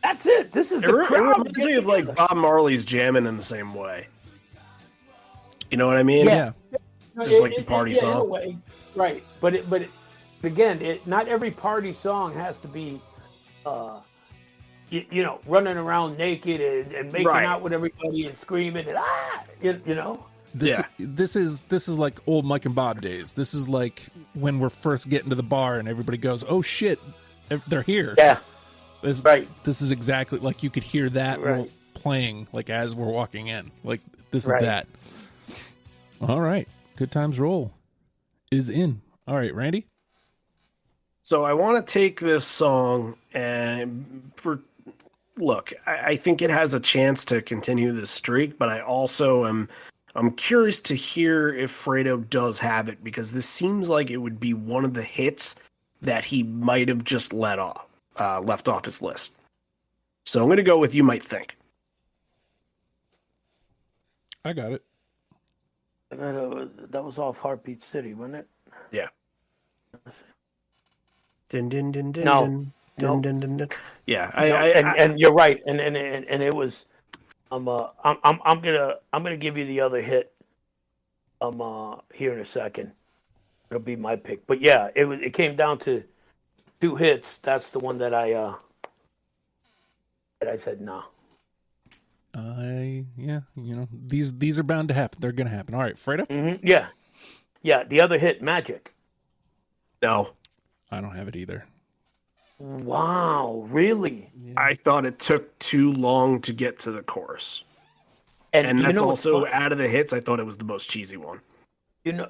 Speaker 3: That's it. This is the crowd. It reminds
Speaker 2: me of like Bob Marley's jamming in the same way. You know what I mean?
Speaker 1: Yeah.
Speaker 2: Just like the party song.
Speaker 3: In a way. Right, but again, not every party song has to be, you know, running around naked and making out with everybody and screaming and you know.
Speaker 1: This is like old Mike and Bob days. This is like when we're first getting to the bar and everybody goes, "Oh shit, they're here."
Speaker 3: Yeah,
Speaker 1: This is exactly like you could hear that playing like as we're walking in. Like this is that. All right, Good Times Roll is in. All right, Randy.
Speaker 2: So I want to take this song and look. I think it has a chance to continue this streak, but I also I'm curious to hear if Fredo does have it, because this seems like it would be one of the hits that he might have just left off his list. So I'm going to go with You Might Think.
Speaker 1: I got it.
Speaker 3: That was off Heartbeat City, wasn't it?
Speaker 2: Yeah. Din, din, din, din,
Speaker 3: No.
Speaker 2: din, din, din, din, din. Yeah,
Speaker 3: and you're right, and it was. I'm gonna give you the other hit. Here in a second. It'll be my pick, but yeah, it came down to 2 hits. That's the one that I said no.
Speaker 1: You know, these are bound to happen. They're gonna happen. All right, Fredo.
Speaker 3: Mm-hmm. Yeah. The other hit, Magic.
Speaker 2: No,
Speaker 1: I don't have it either.
Speaker 3: Wow, really?
Speaker 2: Yeah. I thought it took too long to get to the chorus. And that's also out of the hits, I thought it was the most cheesy one.
Speaker 3: You know,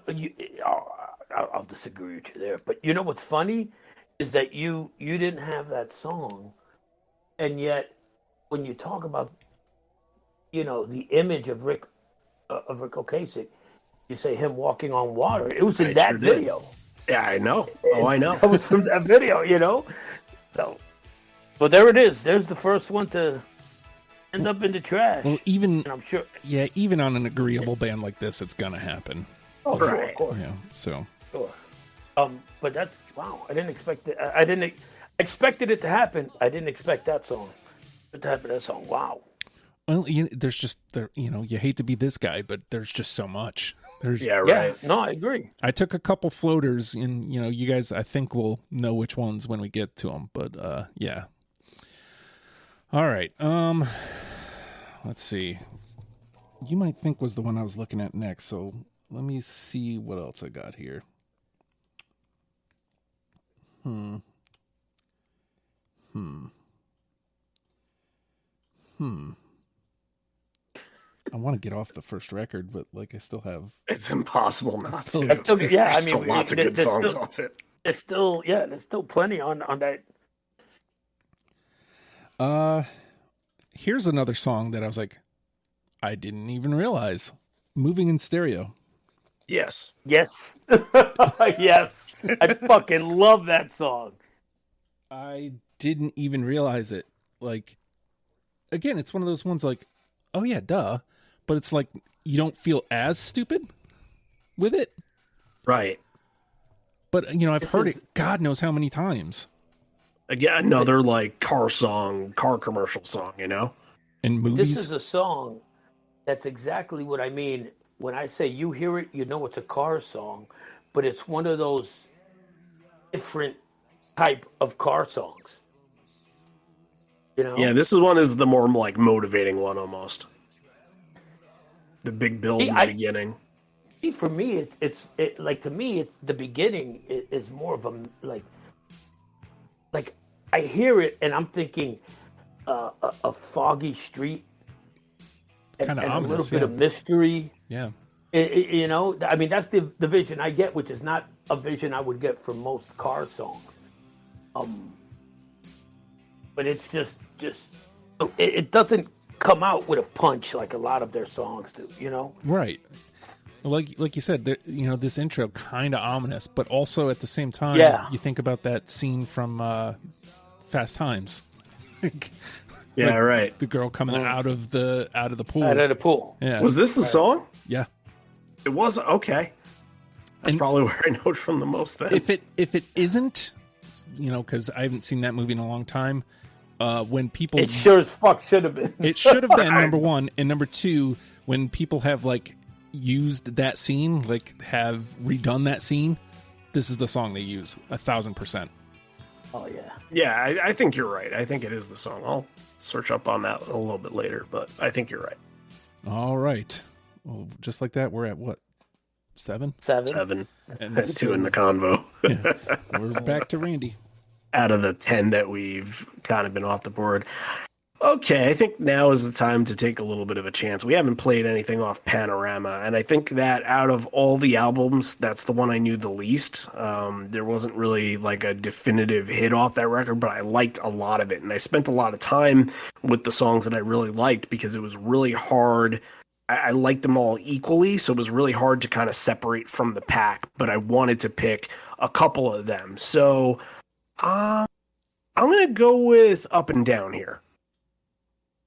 Speaker 3: I'll disagree with you there. But you know what's funny is that you didn't have that song, and yet when you talk about, you know, the image of Rick Ocasek, you say him walking on water. It was in that video.
Speaker 2: Yeah, I know. Oh, I know.
Speaker 3: That was from that video, you know. So, well, there it is. There's the first one to end up in the trash.
Speaker 1: Well, even
Speaker 3: and I'm sure.
Speaker 1: Yeah, even on an agreeable band like this, it's gonna happen.
Speaker 3: Oh, right. Sure, of course.
Speaker 1: Yeah. So.
Speaker 3: Sure. But that's wow. I didn't expect it. I expected it to happen. I didn't expect that song. To happen. That song. Wow.
Speaker 1: Well, there's just you know, you hate to be this guy, but there's just so much.
Speaker 3: Yeah. No, I agree.
Speaker 1: I took a couple floaters, and you know, you guys, I think will know which ones when we get to them. But yeah. All right. Let's see. You Might Think was the one I was looking at next. So let me see what else I got here. I want to get off the first record, but like I still have.
Speaker 2: It's impossible not to.
Speaker 3: Yeah,
Speaker 2: there's still lots of good songs off it.
Speaker 3: There's still plenty on that.
Speaker 1: Here's another song that I was like, I didn't even realize. Moving in Stereo.
Speaker 2: Yes.
Speaker 3: Yes. Yes. I fucking love that song.
Speaker 1: I didn't even realize it. Like, again, it's one of those ones like, oh yeah, duh. But it's like, you don't feel as stupid with it.
Speaker 2: Right.
Speaker 1: But, I've heard it God knows how many times.
Speaker 2: Again, another like car commercial song,
Speaker 1: In movies.
Speaker 3: This is a song that's exactly what I mean. When I say you hear it, you know it's a car song, but it's one of those different type of car songs.
Speaker 2: Yeah, this is the more like motivating one almost. The big build in the beginning.
Speaker 3: See, for me, it's to me, it's the beginning is more of a like I hear it and I'm thinking a foggy street and a little bit of mystery.
Speaker 1: Yeah.
Speaker 3: I mean, that's the vision I get, which is not a vision I would get from most car songs. But it's just it doesn't come out with a punch like a lot of their songs do,
Speaker 1: Right. Like you said, this intro kind of ominous, but also at the same time, you think about that scene from Fast Times.
Speaker 2: Yeah, right.
Speaker 1: The girl coming out of the pool.
Speaker 3: Out of the pool.
Speaker 1: Yeah.
Speaker 2: Was this the song?
Speaker 1: Yeah.
Speaker 2: It was okay. That's probably where I know it from the most. Then,
Speaker 1: if it isn't, because I haven't seen that movie in a long time. When people,
Speaker 3: it sure as fuck should have been.
Speaker 1: It should have been number one, and number two, when people have like used that scene, like have redone that scene, this is the song they use 1,000%.
Speaker 3: Oh yeah.
Speaker 2: Yeah, I think you're right. I think it is the song. I'll search up on that a little bit later, but I think you're right.
Speaker 1: All right. Well, just like that, we're at what? 7?
Speaker 2: 7.
Speaker 1: And
Speaker 2: 2 in the convo.
Speaker 1: Yeah. We're back to Randy.
Speaker 2: Out of the 10 that we've kind of been off the board. Okay, I think now is the time to take a little bit of a chance. We haven't played anything off Panorama, and I think that out of all the albums, that's the one I knew the least. There wasn't really like a definitive hit off that record, but I liked a lot of it, and I spent a lot of time with the songs that I really liked because it was really hard. I liked them all equally, so it was really hard to kind of separate from the pack, but I wanted to pick a couple of them. So I'm going to go with Up and Down here.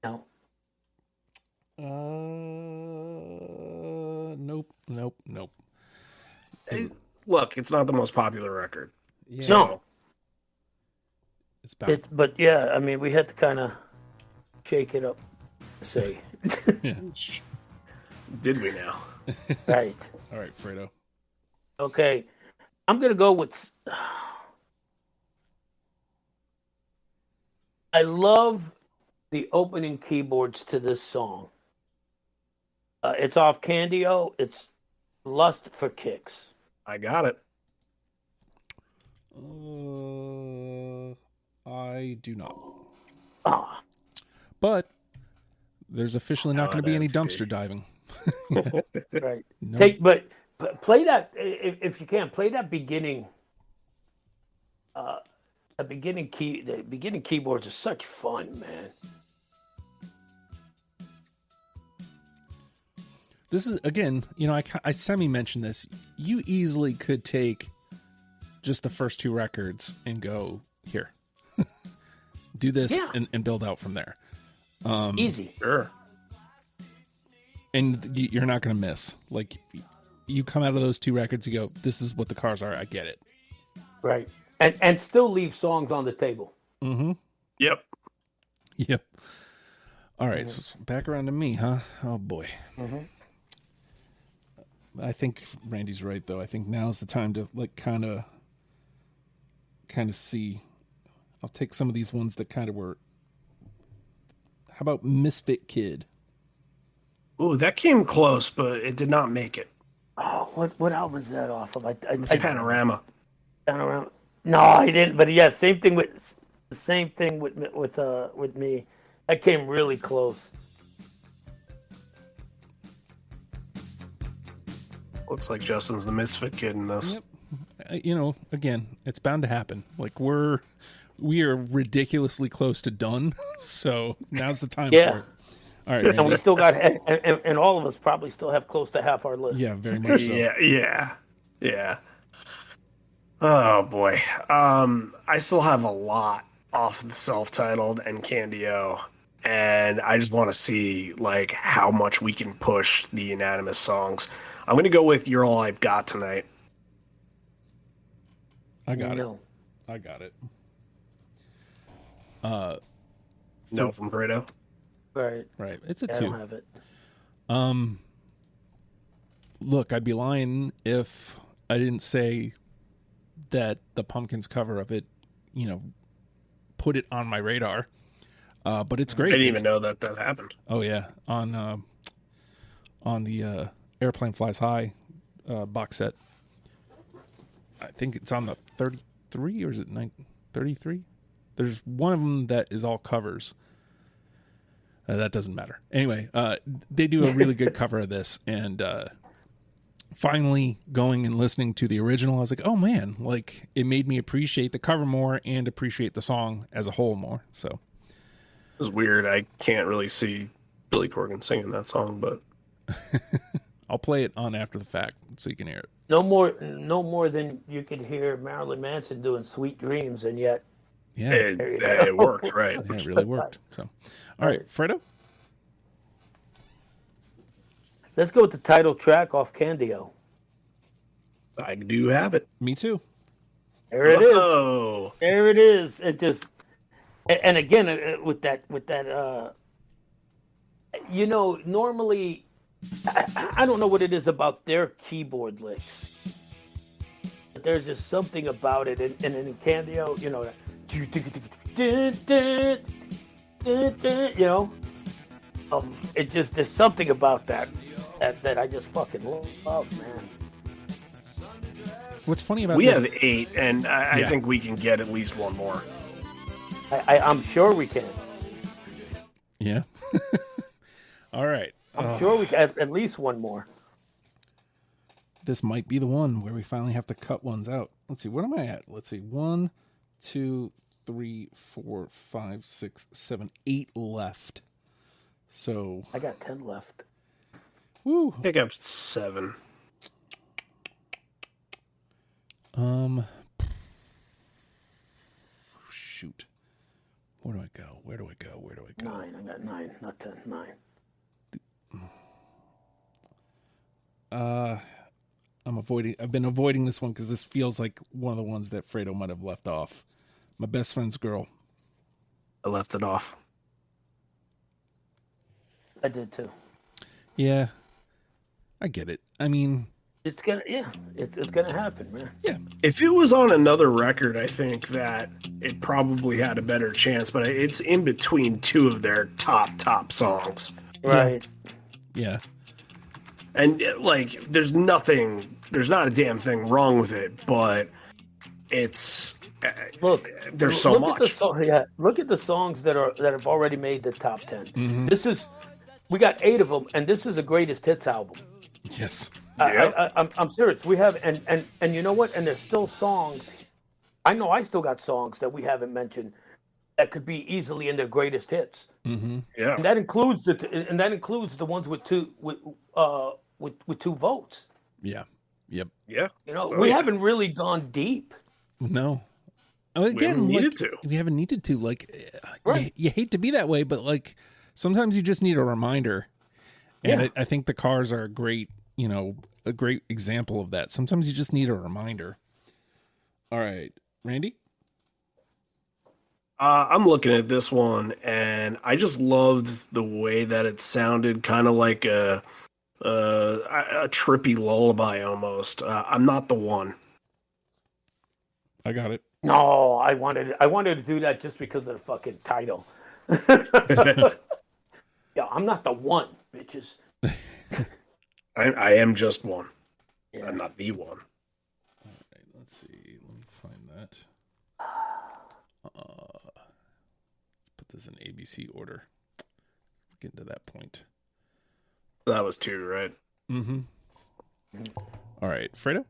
Speaker 3: No.
Speaker 1: Nope.
Speaker 2: Look, it's not the most popular record.
Speaker 1: Yeah.
Speaker 3: No.
Speaker 1: But
Speaker 3: yeah, I mean, we had to kind of shake it up, say.
Speaker 1: Yeah.
Speaker 2: Did we now?
Speaker 3: Right.
Speaker 1: All right, Fredo.
Speaker 3: Okay. I'm going to go with... I love the opening keyboards to this song. It's off Candio. It's Lust for Kicks.
Speaker 2: I got it.
Speaker 1: I do not.
Speaker 3: Ah.
Speaker 1: But there's officially not going to be any dumpster diving.
Speaker 3: Right.
Speaker 1: No.
Speaker 3: But play that if you can. Play that beginning. The beginning keyboards are such fun, man.
Speaker 1: This is, again, I semi-mentioned this. You easily could take just the first 2 records and go, here. Do this and build out from there.
Speaker 3: Easy.
Speaker 2: Sure.
Speaker 1: And you're not going to miss. Like, you come out of those 2 records, you go, this is what the Cars are. I get it.
Speaker 3: Right. And still leave songs on the table.
Speaker 1: Mm-hmm.
Speaker 2: Yep.
Speaker 1: All right, so back around to me, huh? Oh, boy.
Speaker 3: Mm-hmm.
Speaker 1: I think Randy's right, though. I think now's the time to, like, kind of see. I'll take some of these ones that kind of were... How about Misfit Kid?
Speaker 2: Ooh, that came close, but it did not make it.
Speaker 3: Oh, what album is that off of?
Speaker 2: It's Panorama.
Speaker 3: Panorama. No, I didn't. But yeah, same thing with me. That came really close.
Speaker 2: Looks like Justin's the misfit kid in this.
Speaker 1: Yep. Again, it's bound to happen. Like we are ridiculously close to done, so now's the time for it. All right, Randy.
Speaker 3: And we still got, and all of us probably still have close to half our list.
Speaker 1: Yeah, very much so.
Speaker 2: Yeah. Oh boy. I still have a lot off the self-titled and Candy-O, and I just want to see like how much we can push the unanimous songs. I'm gonna go with "You're All I've Got Tonight."
Speaker 1: I got it.
Speaker 3: No.
Speaker 1: I got it. Uh,
Speaker 2: No from Fredo.
Speaker 3: Right.
Speaker 1: right. It's a
Speaker 3: I
Speaker 1: 2.
Speaker 3: don't have it.
Speaker 1: Look, I'd be lying if I didn't say that the Pumpkins cover of it, put it on my radar. But it's
Speaker 2: I
Speaker 1: great.
Speaker 2: didn't even know that happened.
Speaker 1: Oh yeah, on the Airplane Flies High box set. I think it's on the 33 or is it 33? There's one of them that is all covers. That doesn't matter. Anyway, they do a really good cover of this, and finally going and listening to the original, I was like, oh man, like it made me appreciate the cover more and appreciate the song as a whole more. So
Speaker 2: It was weird. I can't really see Billy Corgan singing that song, but
Speaker 1: I'll play it on after the fact so you can hear it.
Speaker 3: No more than you could hear Marilyn Manson doing "Sweet Dreams," and yet
Speaker 1: Yeah,
Speaker 2: it worked, right?
Speaker 1: yeah, it really worked. So, all right, Fredo.
Speaker 3: Let's go with the title track off Candy-O.
Speaker 2: I do have it.
Speaker 1: Me too.
Speaker 3: There it is.
Speaker 2: Oh,
Speaker 3: There it is. It just, and again with that, normally, I don't know what it is about their keyboard licks, but there's just something about it, and in Candy-O, it just there's something about that I just fucking love, man.
Speaker 1: What's funny about
Speaker 2: we
Speaker 1: this,
Speaker 2: have 8, and I
Speaker 1: Yeah.
Speaker 2: think we can get at least one more.
Speaker 3: I'm sure we can.
Speaker 1: Yeah. All right.
Speaker 3: I'm sure we can at least one more.
Speaker 1: This might be the one where we finally have to cut ones out. Let's see. What am I at? Let's see. 1, 2, 3, 4, 5, 6, 7, 8 left. So,
Speaker 3: I got 10 left.
Speaker 1: woo.
Speaker 2: I think I'm 7.
Speaker 1: Shoot. Where do I go? Where do I go? Where do I go?
Speaker 3: 9. I got 9, not 10. 9.
Speaker 1: I've been avoiding this one because this feels like one of the ones that Fredo might have left off. My best friend's girl.
Speaker 2: I left it off.
Speaker 3: I did too.
Speaker 1: Yeah. I get it. I mean,
Speaker 3: It's gonna happen, man.
Speaker 1: yeah.
Speaker 2: If it was on another record, I think that it probably had a better chance, but it's in between 2 of their top songs.
Speaker 3: Right.
Speaker 1: Yeah.
Speaker 2: And like there's not a damn thing wrong with it, but it's
Speaker 3: Look,
Speaker 2: there's so
Speaker 3: look
Speaker 2: much.
Speaker 3: Look at the songs that have already made the top 10.
Speaker 1: Mm-hmm.
Speaker 3: We got 8 of them, and this is the greatest hits album.
Speaker 1: Yes.
Speaker 3: I'm serious. We have, and you know what? And there's still songs. I know I still got songs that we haven't mentioned that could be easily in their greatest hits.
Speaker 1: Mm-hmm.
Speaker 2: Yeah.
Speaker 3: And that includes the ones with 2 votes.
Speaker 1: Yeah. Yep.
Speaker 2: Yeah.
Speaker 3: We haven't really gone deep.
Speaker 1: No. Again,
Speaker 2: we haven't needed to.
Speaker 1: We haven't needed to. Like,
Speaker 3: Right.
Speaker 1: you hate to be that way, but like sometimes you just need a reminder. And
Speaker 3: Yeah.
Speaker 1: I think the Cars are a great example of that. Sometimes you just need a reminder. All right, Randy?
Speaker 2: I'm looking at this one, and I just loved the way that it sounded, kind of like a trippy lullaby almost. I'm Not the One.
Speaker 1: I got it.
Speaker 3: No, I wanted to do that just because of the fucking title. Yeah, I'm not the one, bitches.
Speaker 2: I am just one.
Speaker 3: Yeah.
Speaker 2: I'm not the one.
Speaker 1: All right, let's see. Let me find that. Let's put this in ABC order. Getting to that point.
Speaker 2: That was 2, right?
Speaker 1: Mm-hmm. All right, Fredo?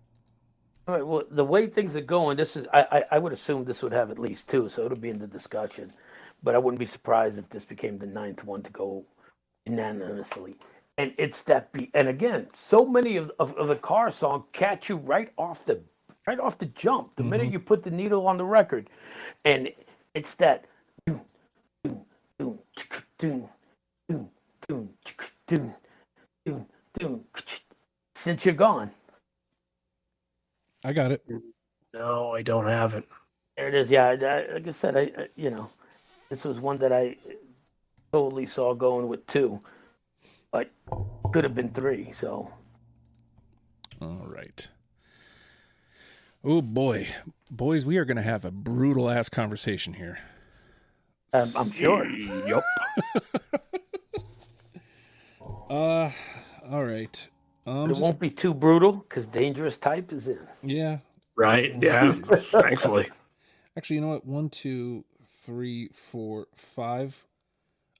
Speaker 3: All right. Well, the way things are going, I would assume this would have at least 2, so it'll be in the discussion. But I wouldn't be surprised if this became the 9th one to go unanimously. And it's that beat. And again, so many of the Car song catch you right off the right off the jump. The minute you put the needle on the record, and it's that. Since you're gone.
Speaker 1: I got it.
Speaker 2: No, I don't have it.
Speaker 3: There it is. Yeah, like I said, I this was one that I totally saw going with 2, but could have been 3. So,
Speaker 1: all right. Oh boy, boys, we are going to have a brutal ass conversation here.
Speaker 3: I'm sure.
Speaker 2: Yep.
Speaker 1: All right.
Speaker 3: It won't be too brutal because Dangerous Type is in.
Speaker 1: Yeah.
Speaker 2: Right. Yeah. Thankfully.
Speaker 1: Actually, you know what? 1, 2, 3, 4, 5.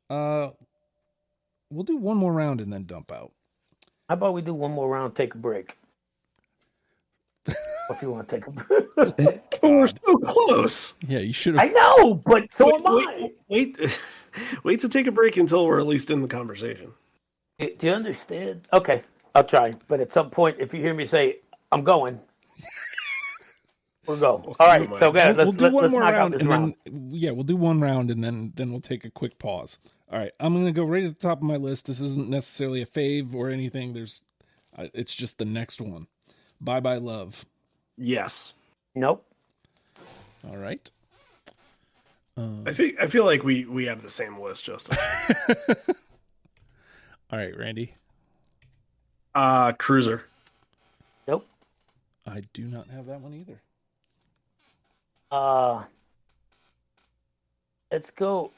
Speaker 1: We'll do one more round and then dump out.
Speaker 3: How about we do one more round, take a break? If you want to take a break.
Speaker 2: We're so close.
Speaker 1: Yeah, you should
Speaker 3: I
Speaker 1: have.
Speaker 3: know, but so am I.
Speaker 2: Wait to take a break until we're at least in the conversation.
Speaker 3: Do you understand? Okay, I'll try. But at some point, if you hear me say, I'm going, we'll go. All right, so
Speaker 1: We'll do one more round, and
Speaker 3: round.
Speaker 1: then we'll do one round, and then we'll take a quick pause. All right, I'm gonna go right at the top of my list. This isn't necessarily a fave or anything. It's just the next one. Bye Bye Love.
Speaker 2: Yes.
Speaker 3: Nope.
Speaker 1: All right.
Speaker 2: I feel like we have the same list, Justin.
Speaker 1: All right, Randy.
Speaker 2: Cruiser.
Speaker 3: Nope.
Speaker 1: I do not have that one either.
Speaker 3: Let's go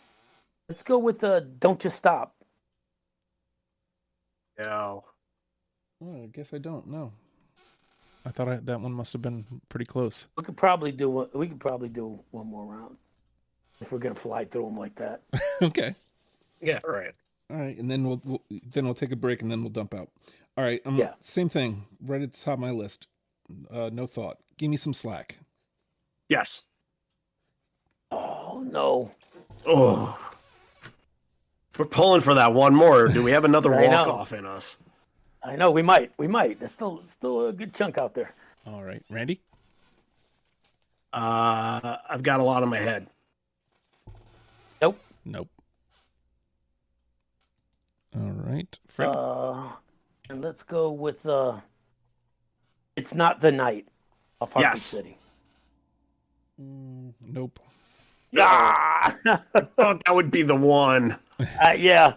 Speaker 3: with Don't Just Stop.
Speaker 2: No.
Speaker 1: Oh, I guess I don't know. I thought that one must have been pretty close.
Speaker 3: We could probably do one more round if we're gonna fly through them like that.
Speaker 1: Okay.
Speaker 2: Yeah. Right.
Speaker 1: All right, and then we'll take a break and then we'll dump out. All right.
Speaker 3: Yeah.
Speaker 1: Same thing. Right at the top of my list. No thought. Give me some slack.
Speaker 2: Yes.
Speaker 3: Oh no.
Speaker 2: Oh. We're pulling for that one more. Do we have another walk off in us?
Speaker 3: I know we might. There's still a good chunk out there.
Speaker 1: All right, Randy.
Speaker 2: I've got a lot on my head.
Speaker 1: Nope. All right, Fred.
Speaker 3: And let's go with It's Not the Night of Heartbeat City.
Speaker 1: Nope.
Speaker 2: Ah! I thought that would be the one.
Speaker 3: Yeah.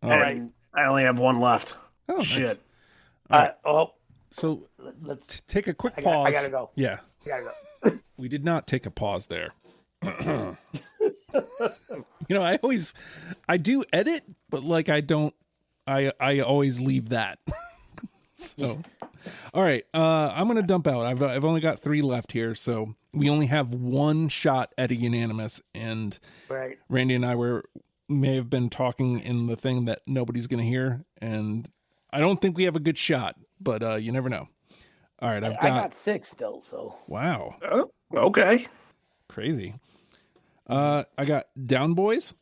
Speaker 1: All
Speaker 2: right. I only have one left.
Speaker 1: Oh,
Speaker 2: shit.
Speaker 1: Nice.
Speaker 3: All right.
Speaker 1: So
Speaker 3: let's
Speaker 1: take a quick pause.
Speaker 3: I gotta go.
Speaker 1: Yeah.
Speaker 3: I gotta go.
Speaker 1: We did not take a pause there. I do edit, but like I always leave that. So, all right, I'm gonna dump out. I've only got 3 left here, so we only have one shot at a unanimous. And
Speaker 3: right.
Speaker 1: Randy and I may have been talking in the thing that nobody's gonna hear, and I don't think we have a good shot, but you never know. All right, I got
Speaker 3: 6 still. So
Speaker 1: wow.
Speaker 2: Oh, okay.
Speaker 1: Crazy. I got Down Boys.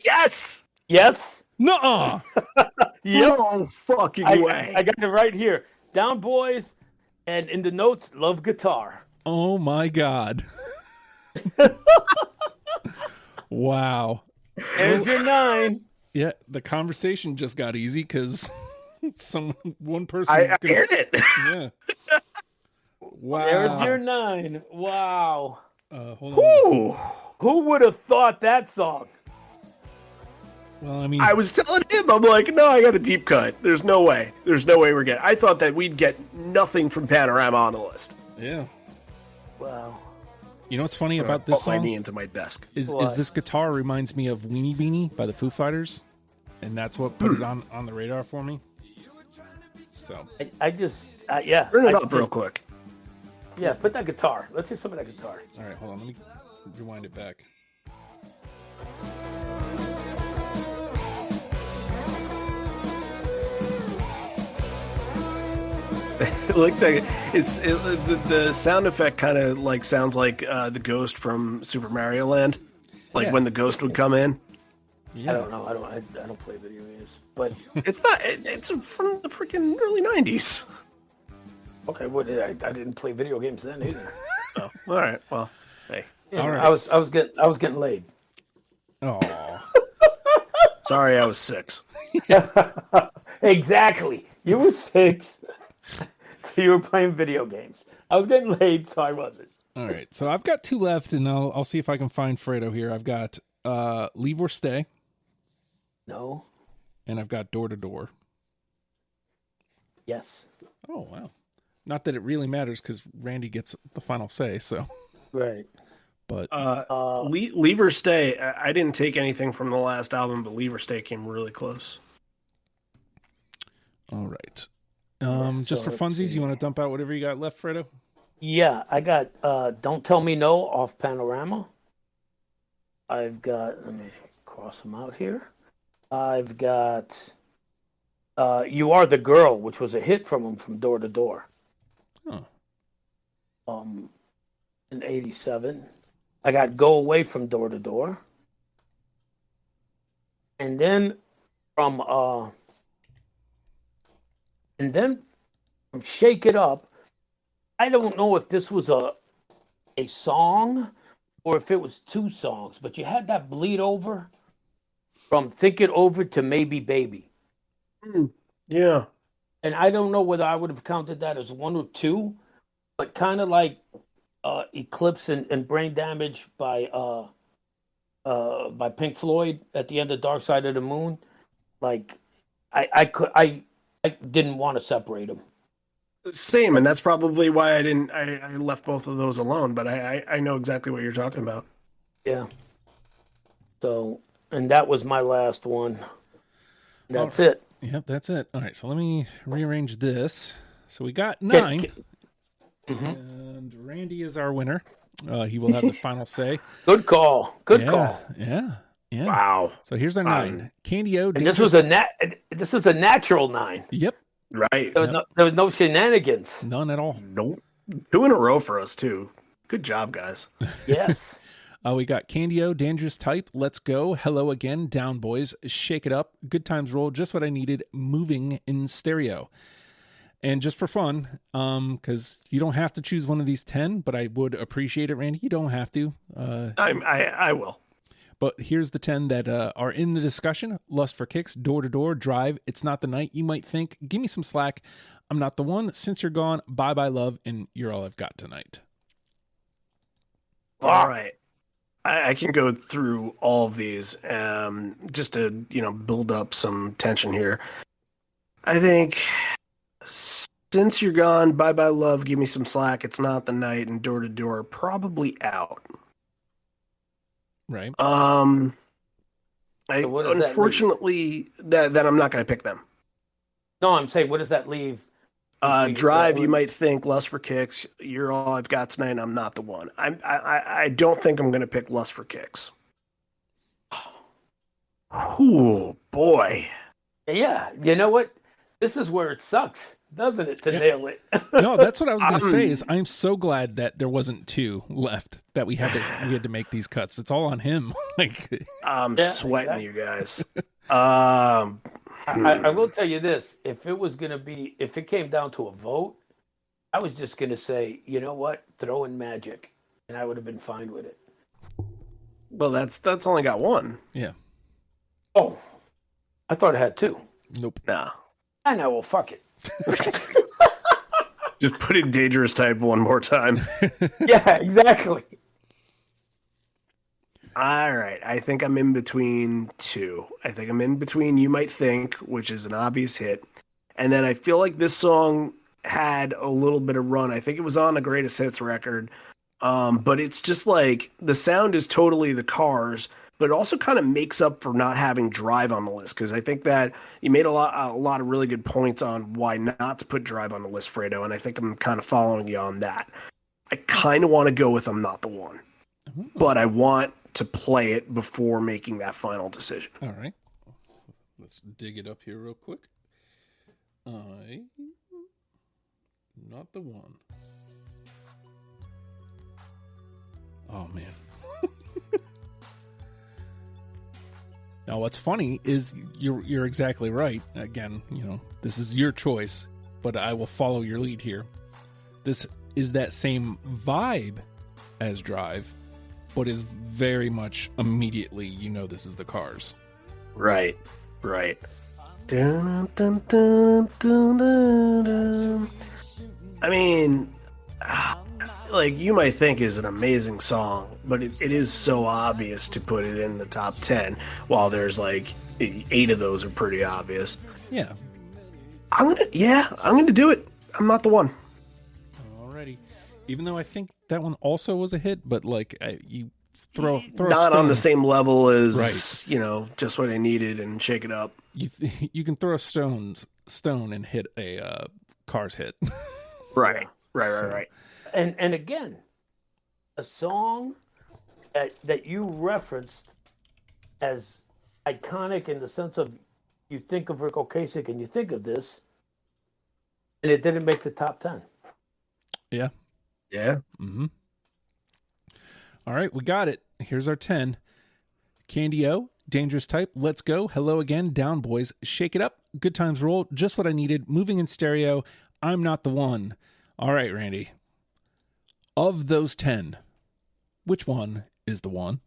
Speaker 2: Yes.
Speaker 1: Nuh-uh.
Speaker 3: Yep.
Speaker 2: No fucking way.
Speaker 3: I got it right here. Down Boys, and in the notes, Love Guitar.
Speaker 1: Oh my God. Wow.
Speaker 3: There's your 9.
Speaker 1: Yeah, the conversation just got easy because one person.
Speaker 2: I heard it.
Speaker 1: Yeah. Wow.
Speaker 3: There's your 9. Wow.
Speaker 1: Hold on.
Speaker 3: Who would have thought that song?
Speaker 1: Well, I mean,
Speaker 2: I was telling him, I'm like, no, I got a deep cut. There's no way we're getting. I thought that we'd get nothing from Panorama on the list.
Speaker 1: yeah.
Speaker 3: Wow.
Speaker 1: You know what's funny about this
Speaker 2: Put my
Speaker 1: song?
Speaker 2: knee into my desk.
Speaker 1: Is this guitar reminds me of Weenie Beanie by the Foo Fighters, and that's what put it on the radar for me. So
Speaker 3: I just yeah.
Speaker 2: Turn it up real quick.
Speaker 3: Yeah, put that guitar. Let's hear some of that guitar.
Speaker 1: all right, hold on, let me rewind it back.
Speaker 2: Like the sound effect kind of like sounds like the ghost from Super Mario Land, like when the ghost would come in.
Speaker 1: Yeah.
Speaker 3: I don't know. I don't play video games, but
Speaker 2: It's not. It's from the freaking early '90s.
Speaker 3: Okay, what did I didn't play video games then either.
Speaker 2: Oh, all right. Well, hey.
Speaker 3: Yeah,
Speaker 1: All right.
Speaker 3: I was getting laid.
Speaker 1: Oh,
Speaker 2: Sorry, I was 6.
Speaker 3: Exactly. You were 6, so you were playing video games. I was getting laid, so I wasn't.
Speaker 1: all right. So I've got 2 left, and I'll see if I can find Fredo here. I've got Leave or Stay,
Speaker 3: No.
Speaker 1: and I've got Door to Door.
Speaker 3: Yes.
Speaker 1: Oh, wow. Not that it really matters because Randy gets the final say, so.
Speaker 3: Right.
Speaker 1: But
Speaker 2: Leave or Stay. I didn't take anything from the last album, but Leave or Stay came really close.
Speaker 1: all right.
Speaker 3: so
Speaker 1: Just for
Speaker 3: let's
Speaker 1: funsies,
Speaker 3: see.
Speaker 1: you want to dump out whatever you got left, Fredo?
Speaker 3: Yeah, I got Don't Tell Me No off Panorama. I've got, let me cross them out here. I've got You Are the Girl, which was a hit from him from Door to Door.
Speaker 1: Oh.
Speaker 3: In 87. I got Go Away from Door to Door. And then from Shake It Up, I don't know if this was a song or if it was 2 songs, but you had that bleed over from Think It Over to Maybe Baby.
Speaker 2: Yeah.
Speaker 3: And I don't know whether I would have counted that as 1 or 2, but kind of like Eclipse and Brain Damage by Pink Floyd at the end of Dark Side of the Moon. Like I didn't want to separate them.
Speaker 2: Same, and that's probably why I left both of those alone, but I know exactly what you're talking about.
Speaker 3: Yeah. So, and that was my last one. That's it.
Speaker 1: Yep, that's it. All right, so let me rearrange this. So we got 9, and Randy is our winner. He will have the final say.
Speaker 3: Good call. Good call.
Speaker 1: Yeah.
Speaker 2: Wow.
Speaker 1: So here's our 9. Candy O.
Speaker 3: And this was a natural 9.
Speaker 1: Yep.
Speaker 2: Right.
Speaker 3: There was no shenanigans.
Speaker 1: None at all.
Speaker 2: Nope. 2 in a row for us too. Good job, guys.
Speaker 3: Yes.
Speaker 1: We got Candy-O, Dangerous Type, Let's Go, Hello Again, Down Boys, Shake It Up, Good Times Roll, Just What I Needed, Moving in Stereo. And just for fun, because you don't have to choose one of these 10, but I would appreciate it, Randy. You don't have to.
Speaker 2: I will.
Speaker 1: But here's the 10 that are in the discussion. Lust for Kicks, Door to Door, Drive, It's Not the Night, You Might Think, Give Me Some Slack, I'm Not the One, Since You're Gone, Bye Bye Love, and You're All I've Got Tonight.
Speaker 2: All right. I can go through all of these just to, build up some tension here. I think Since You're Gone, Bye Bye Love, Give Me Some Slack, It's Not the Night, and Door to Door are probably out.
Speaker 1: Right.
Speaker 3: So what does
Speaker 2: Unfortunately, that I'm not going to pick them.
Speaker 3: No, I'm saying, what does that leave?
Speaker 2: Drive, You Might Think, Lust for Kicks, You're All I've Got Tonight, and I'm Not the One. I don't think I'm going to pick Lust for Kicks. Oh, boy.
Speaker 3: Yeah, you know what? This is where it sucks, doesn't it, to nail it?
Speaker 1: No, that's what I was going to say. Is I'm so glad that there wasn't 2 left that we had to make these cuts. It's all on him.
Speaker 2: I'm sweating, you guys.
Speaker 3: I will tell you this: if it came down to a vote, I was just going to say, you know what, throw in Magic, and I would have been fine with it.
Speaker 2: Well, that's only got 1.
Speaker 1: Yeah.
Speaker 3: Oh, I thought it had 2.
Speaker 1: Nope.
Speaker 2: Nah.
Speaker 3: I know. Well, fuck it.
Speaker 2: Just put in Dangerous Type one more time.
Speaker 3: Yeah, exactly.
Speaker 2: All right. I think I'm in between 2. I think I'm in between You Might Think, which is an obvious hit. And then I feel like this song had a little bit of run. I think it was on the Greatest Hits record. But it's just like the sound is totally the Cars, but it also kind of makes up for not having Drive on the list. Because I think that you made a lot of really good points on why not to put Drive on the list, Fredo. And I think I'm kind of following you on that. I kind of want to go with I'm Not the One, but I want to play it before making that final decision.
Speaker 1: All right. Let's dig it up here real quick. Not the One. Oh, man. Now, what's funny is you're exactly right. Again, this is your choice, but I will follow your lead here. This is that same vibe as Drive, but is very much immediately, this is the Cars.
Speaker 2: Right. Dun, dun, dun, dun, dun, dun. I mean, like, you might think is an amazing song, but it is so obvious to put it in the top 10, while there's like 8 of those are pretty obvious.
Speaker 1: Yeah.
Speaker 2: I'm gonna do it. I'm not the one.
Speaker 1: Alrighty. Even though I think that one also was a hit, but like you throw
Speaker 2: not on the same level as
Speaker 1: right.
Speaker 2: Just What I Needed and Shake It Up.
Speaker 1: You can throw a stone and hit a Cars hit.
Speaker 2: Right.
Speaker 3: And again, a song that you referenced as iconic in the sense of you think of Rick Ocasek and you think of this, and it didn't make the top 10.
Speaker 1: Yeah. Mm-hmm. All right, we got it. Here's our 10. Candy O, Dangerous Type, Let's Go, Hello Again, Down Boys, Shake It Up, Good Times Roll, Just What I Needed, Moving in Stereo, I'm Not the One. All right, Randy. Of those 10, which one is the one?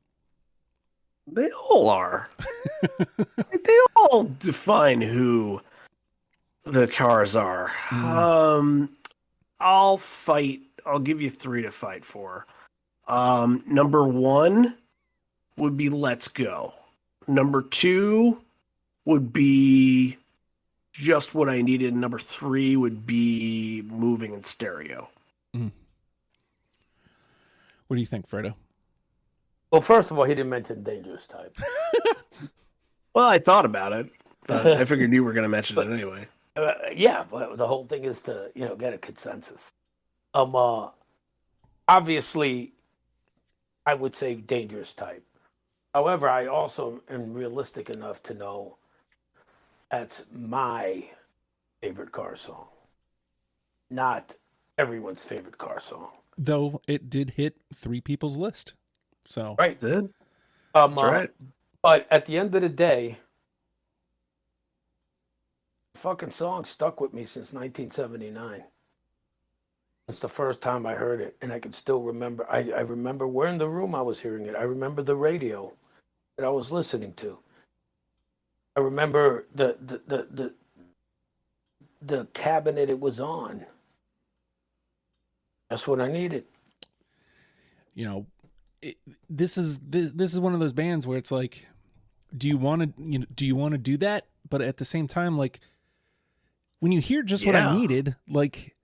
Speaker 2: They all are. They all define who the Cars are. I'll give you 3 to fight for. Number 1 would be Let's Go. Number 2 would be Just What I Needed. Number 3 would be Moving in Stereo.
Speaker 1: What do you think, Fredo?
Speaker 3: Well, first of all, he didn't mention Dangerous Type.
Speaker 2: Well, I thought about it. I figured you were going to mention it anyway.
Speaker 3: Yeah, but the whole thing is to get a consensus. Obviously, I would say Dangerous Type. However, I also am realistic enough to know that's my favorite car song, not everyone's favorite car song.
Speaker 1: Though it did hit 3 people's list. So
Speaker 3: right,
Speaker 2: it did. That's right.
Speaker 3: But at the end of the day, the fucking song stuck with me since 1979. It's the first time I heard it, and I can still remember. I remember where in the room I was hearing it. I remember the radio that I was listening to. I remember the cabinet it was on. That's what I needed.
Speaker 1: This is one of those bands where it's like, do you want to do that? But at the same time, like, when you hear Just What I Needed, like,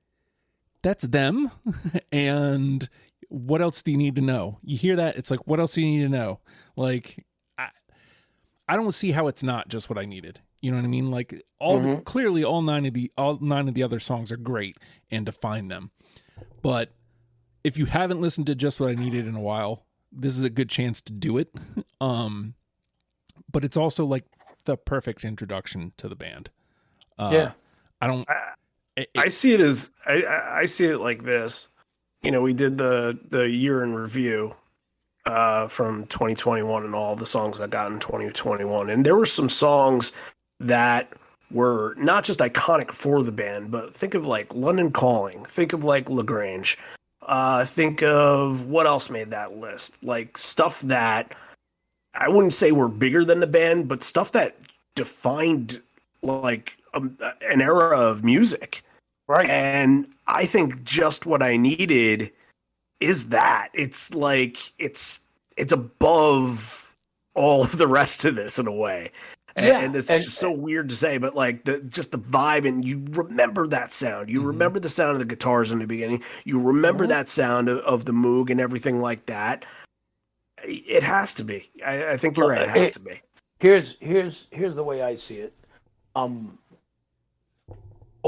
Speaker 1: that's them. And what else do you need to know? You hear that, it's like, what else do you need to know? Like, I don't see how it's not Just What I Needed. You know what I mean? Like, clearly all nine of the other songs are great and define them. But if you haven't listened to Just What I Needed in a while, this is a good chance to do it. But it's also like the perfect introduction to the band.
Speaker 2: I see it as I see it like this. We did the year in review from 2021 and all the songs that got in 2021, and there were some songs that were not just iconic for the band, but think of like London Calling, think of like LaGrange, think of what else made that list, like stuff that I wouldn't say were bigger than the band, but stuff that defined like an era of music.
Speaker 3: Right.
Speaker 2: And I think Just What I Needed is that. It's like it's above all of the rest of this in a way. And it's just so weird to say, but like the vibe, and you remember that sound. You remember the sound of the guitars in the beginning. You remember that sound of the Moog and everything like that. It has to be. I think you're right. It has to be.
Speaker 3: Here's the way I see it. Are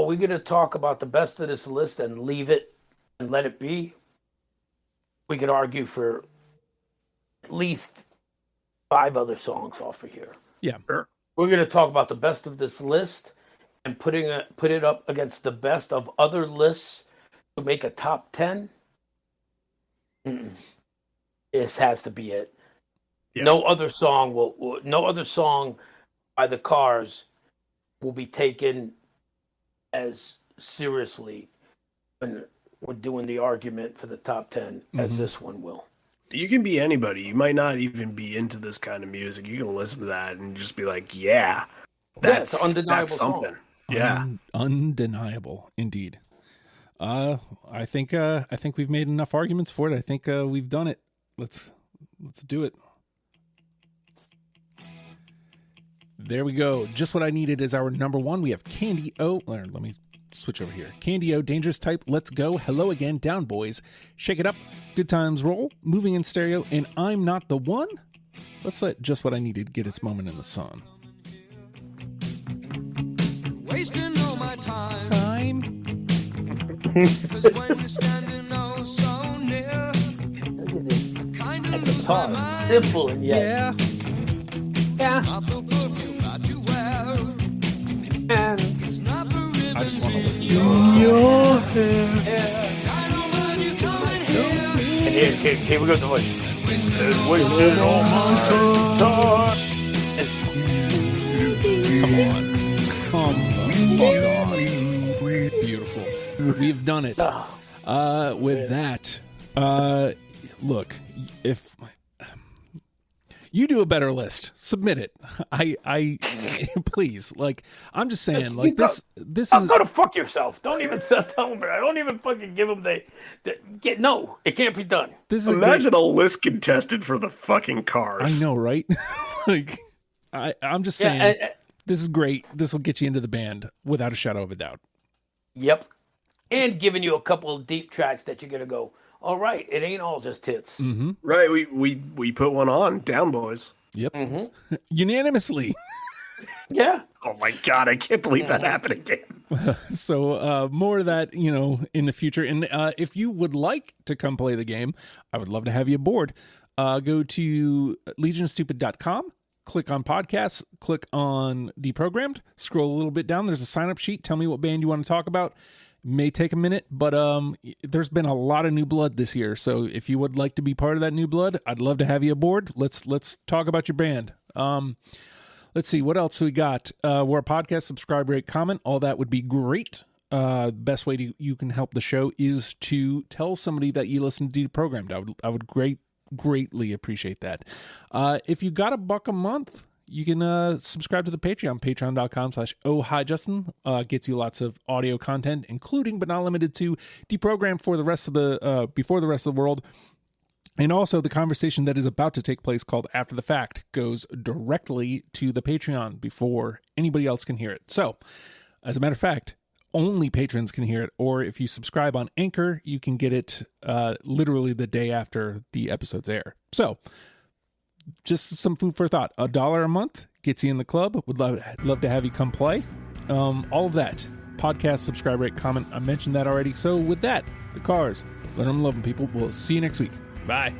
Speaker 3: we going to talk about the best of this list and leave it and let it be? We could argue for at least 5 other songs off of here.
Speaker 1: Yeah,
Speaker 2: sure.
Speaker 3: We're going to talk about the best of this list and put it up against the best of other lists to make a top 10. This has to be it. Yeah. No other song by the Cars will be taken as seriously when doing the argument for the top 10 as this one will.
Speaker 2: You can be anybody. You might not even be into this kind of music. You can listen to that and just be like, yeah, that's
Speaker 3: undeniable
Speaker 2: something.
Speaker 3: song.
Speaker 2: Yeah.
Speaker 1: Undeniable, indeed. I think we've made enough arguments for it. I think we've done it. Let's do it. There we go. Just What I Needed is our number one. We have Candy O. Let me switch over here. Candy O, Dangerous Type, Let's Go, Hello Again, Down Boys, Shake It Up, Good Times Roll, Moving in Stereo, and I'm Not the One. Let's let Just What I Needed get its moment in the sun.
Speaker 4: Wasting all my time. 'Cause when you're standing oh so near, kind of lose my mind.
Speaker 3: Simple and yet.
Speaker 1: Yeah.
Speaker 4: Not the perfume that you wear. It's not the ribbons
Speaker 1: I just want to listen to
Speaker 2: Your
Speaker 4: I don't mind you coming here.
Speaker 3: And here we go, the voice.
Speaker 4: Wasting all my
Speaker 1: Come on. Beautiful. We've done it. With that, look, if you do a better list, submit it. I please, like, I'm just saying, like, this is.
Speaker 3: Go to fuck yourself. Don't even tell them. I don't even fucking give them no, it can't be done.
Speaker 1: This is
Speaker 2: Imagine a list contested for the fucking cars.
Speaker 1: I know, right? Like, I'm just saying, this is great. This will get you into the band without a shadow of a doubt.
Speaker 3: Yep. And giving you a couple of deep tracks that you're gonna go, all right, it ain't all just hits.
Speaker 1: Mm-hmm.
Speaker 2: Right, we put one on, Down Boys.
Speaker 1: Yep. Unanimously.
Speaker 3: Yeah.
Speaker 2: Oh my God, I can't believe that happened again.
Speaker 1: So more of that, in the future. And if you would like to come play the game, I would love to have you aboard. Go to legionstupid.com, click on podcasts, click on deprogrammed, scroll a little bit down. There's a sign-up sheet. Tell me what band you want to talk about. May take a minute, but there's been a lot of new blood this year. So if you would like to be part of that new blood, I'd love to have you aboard. Let's talk about your band. Let's see, what else we got? We're a podcast, subscribe, rate, comment. All that would be great. Best way you can help the show is to tell somebody that you listen to Deprogrammed. I would greatly appreciate that. If you got $1 a month, you can subscribe to the Patreon, patreon.com/ohhijustin. Gets you lots of audio content, including but not limited to Deprogrammed for the rest of the before the rest of the world. And also the conversation that is about to take place called After the Fact goes directly to the Patreon before anybody else can hear it. So, as a matter of fact, only patrons can hear it, or if you subscribe on Anchor, you can get it literally the day after the episodes air. So, just some food for thought. $1 a month gets you in the club. Would love to have you come play. All of that. Podcast, subscribe, rate, comment. I mentioned that already. So with that, the cars, let them love them, people. We'll see you next week. Bye.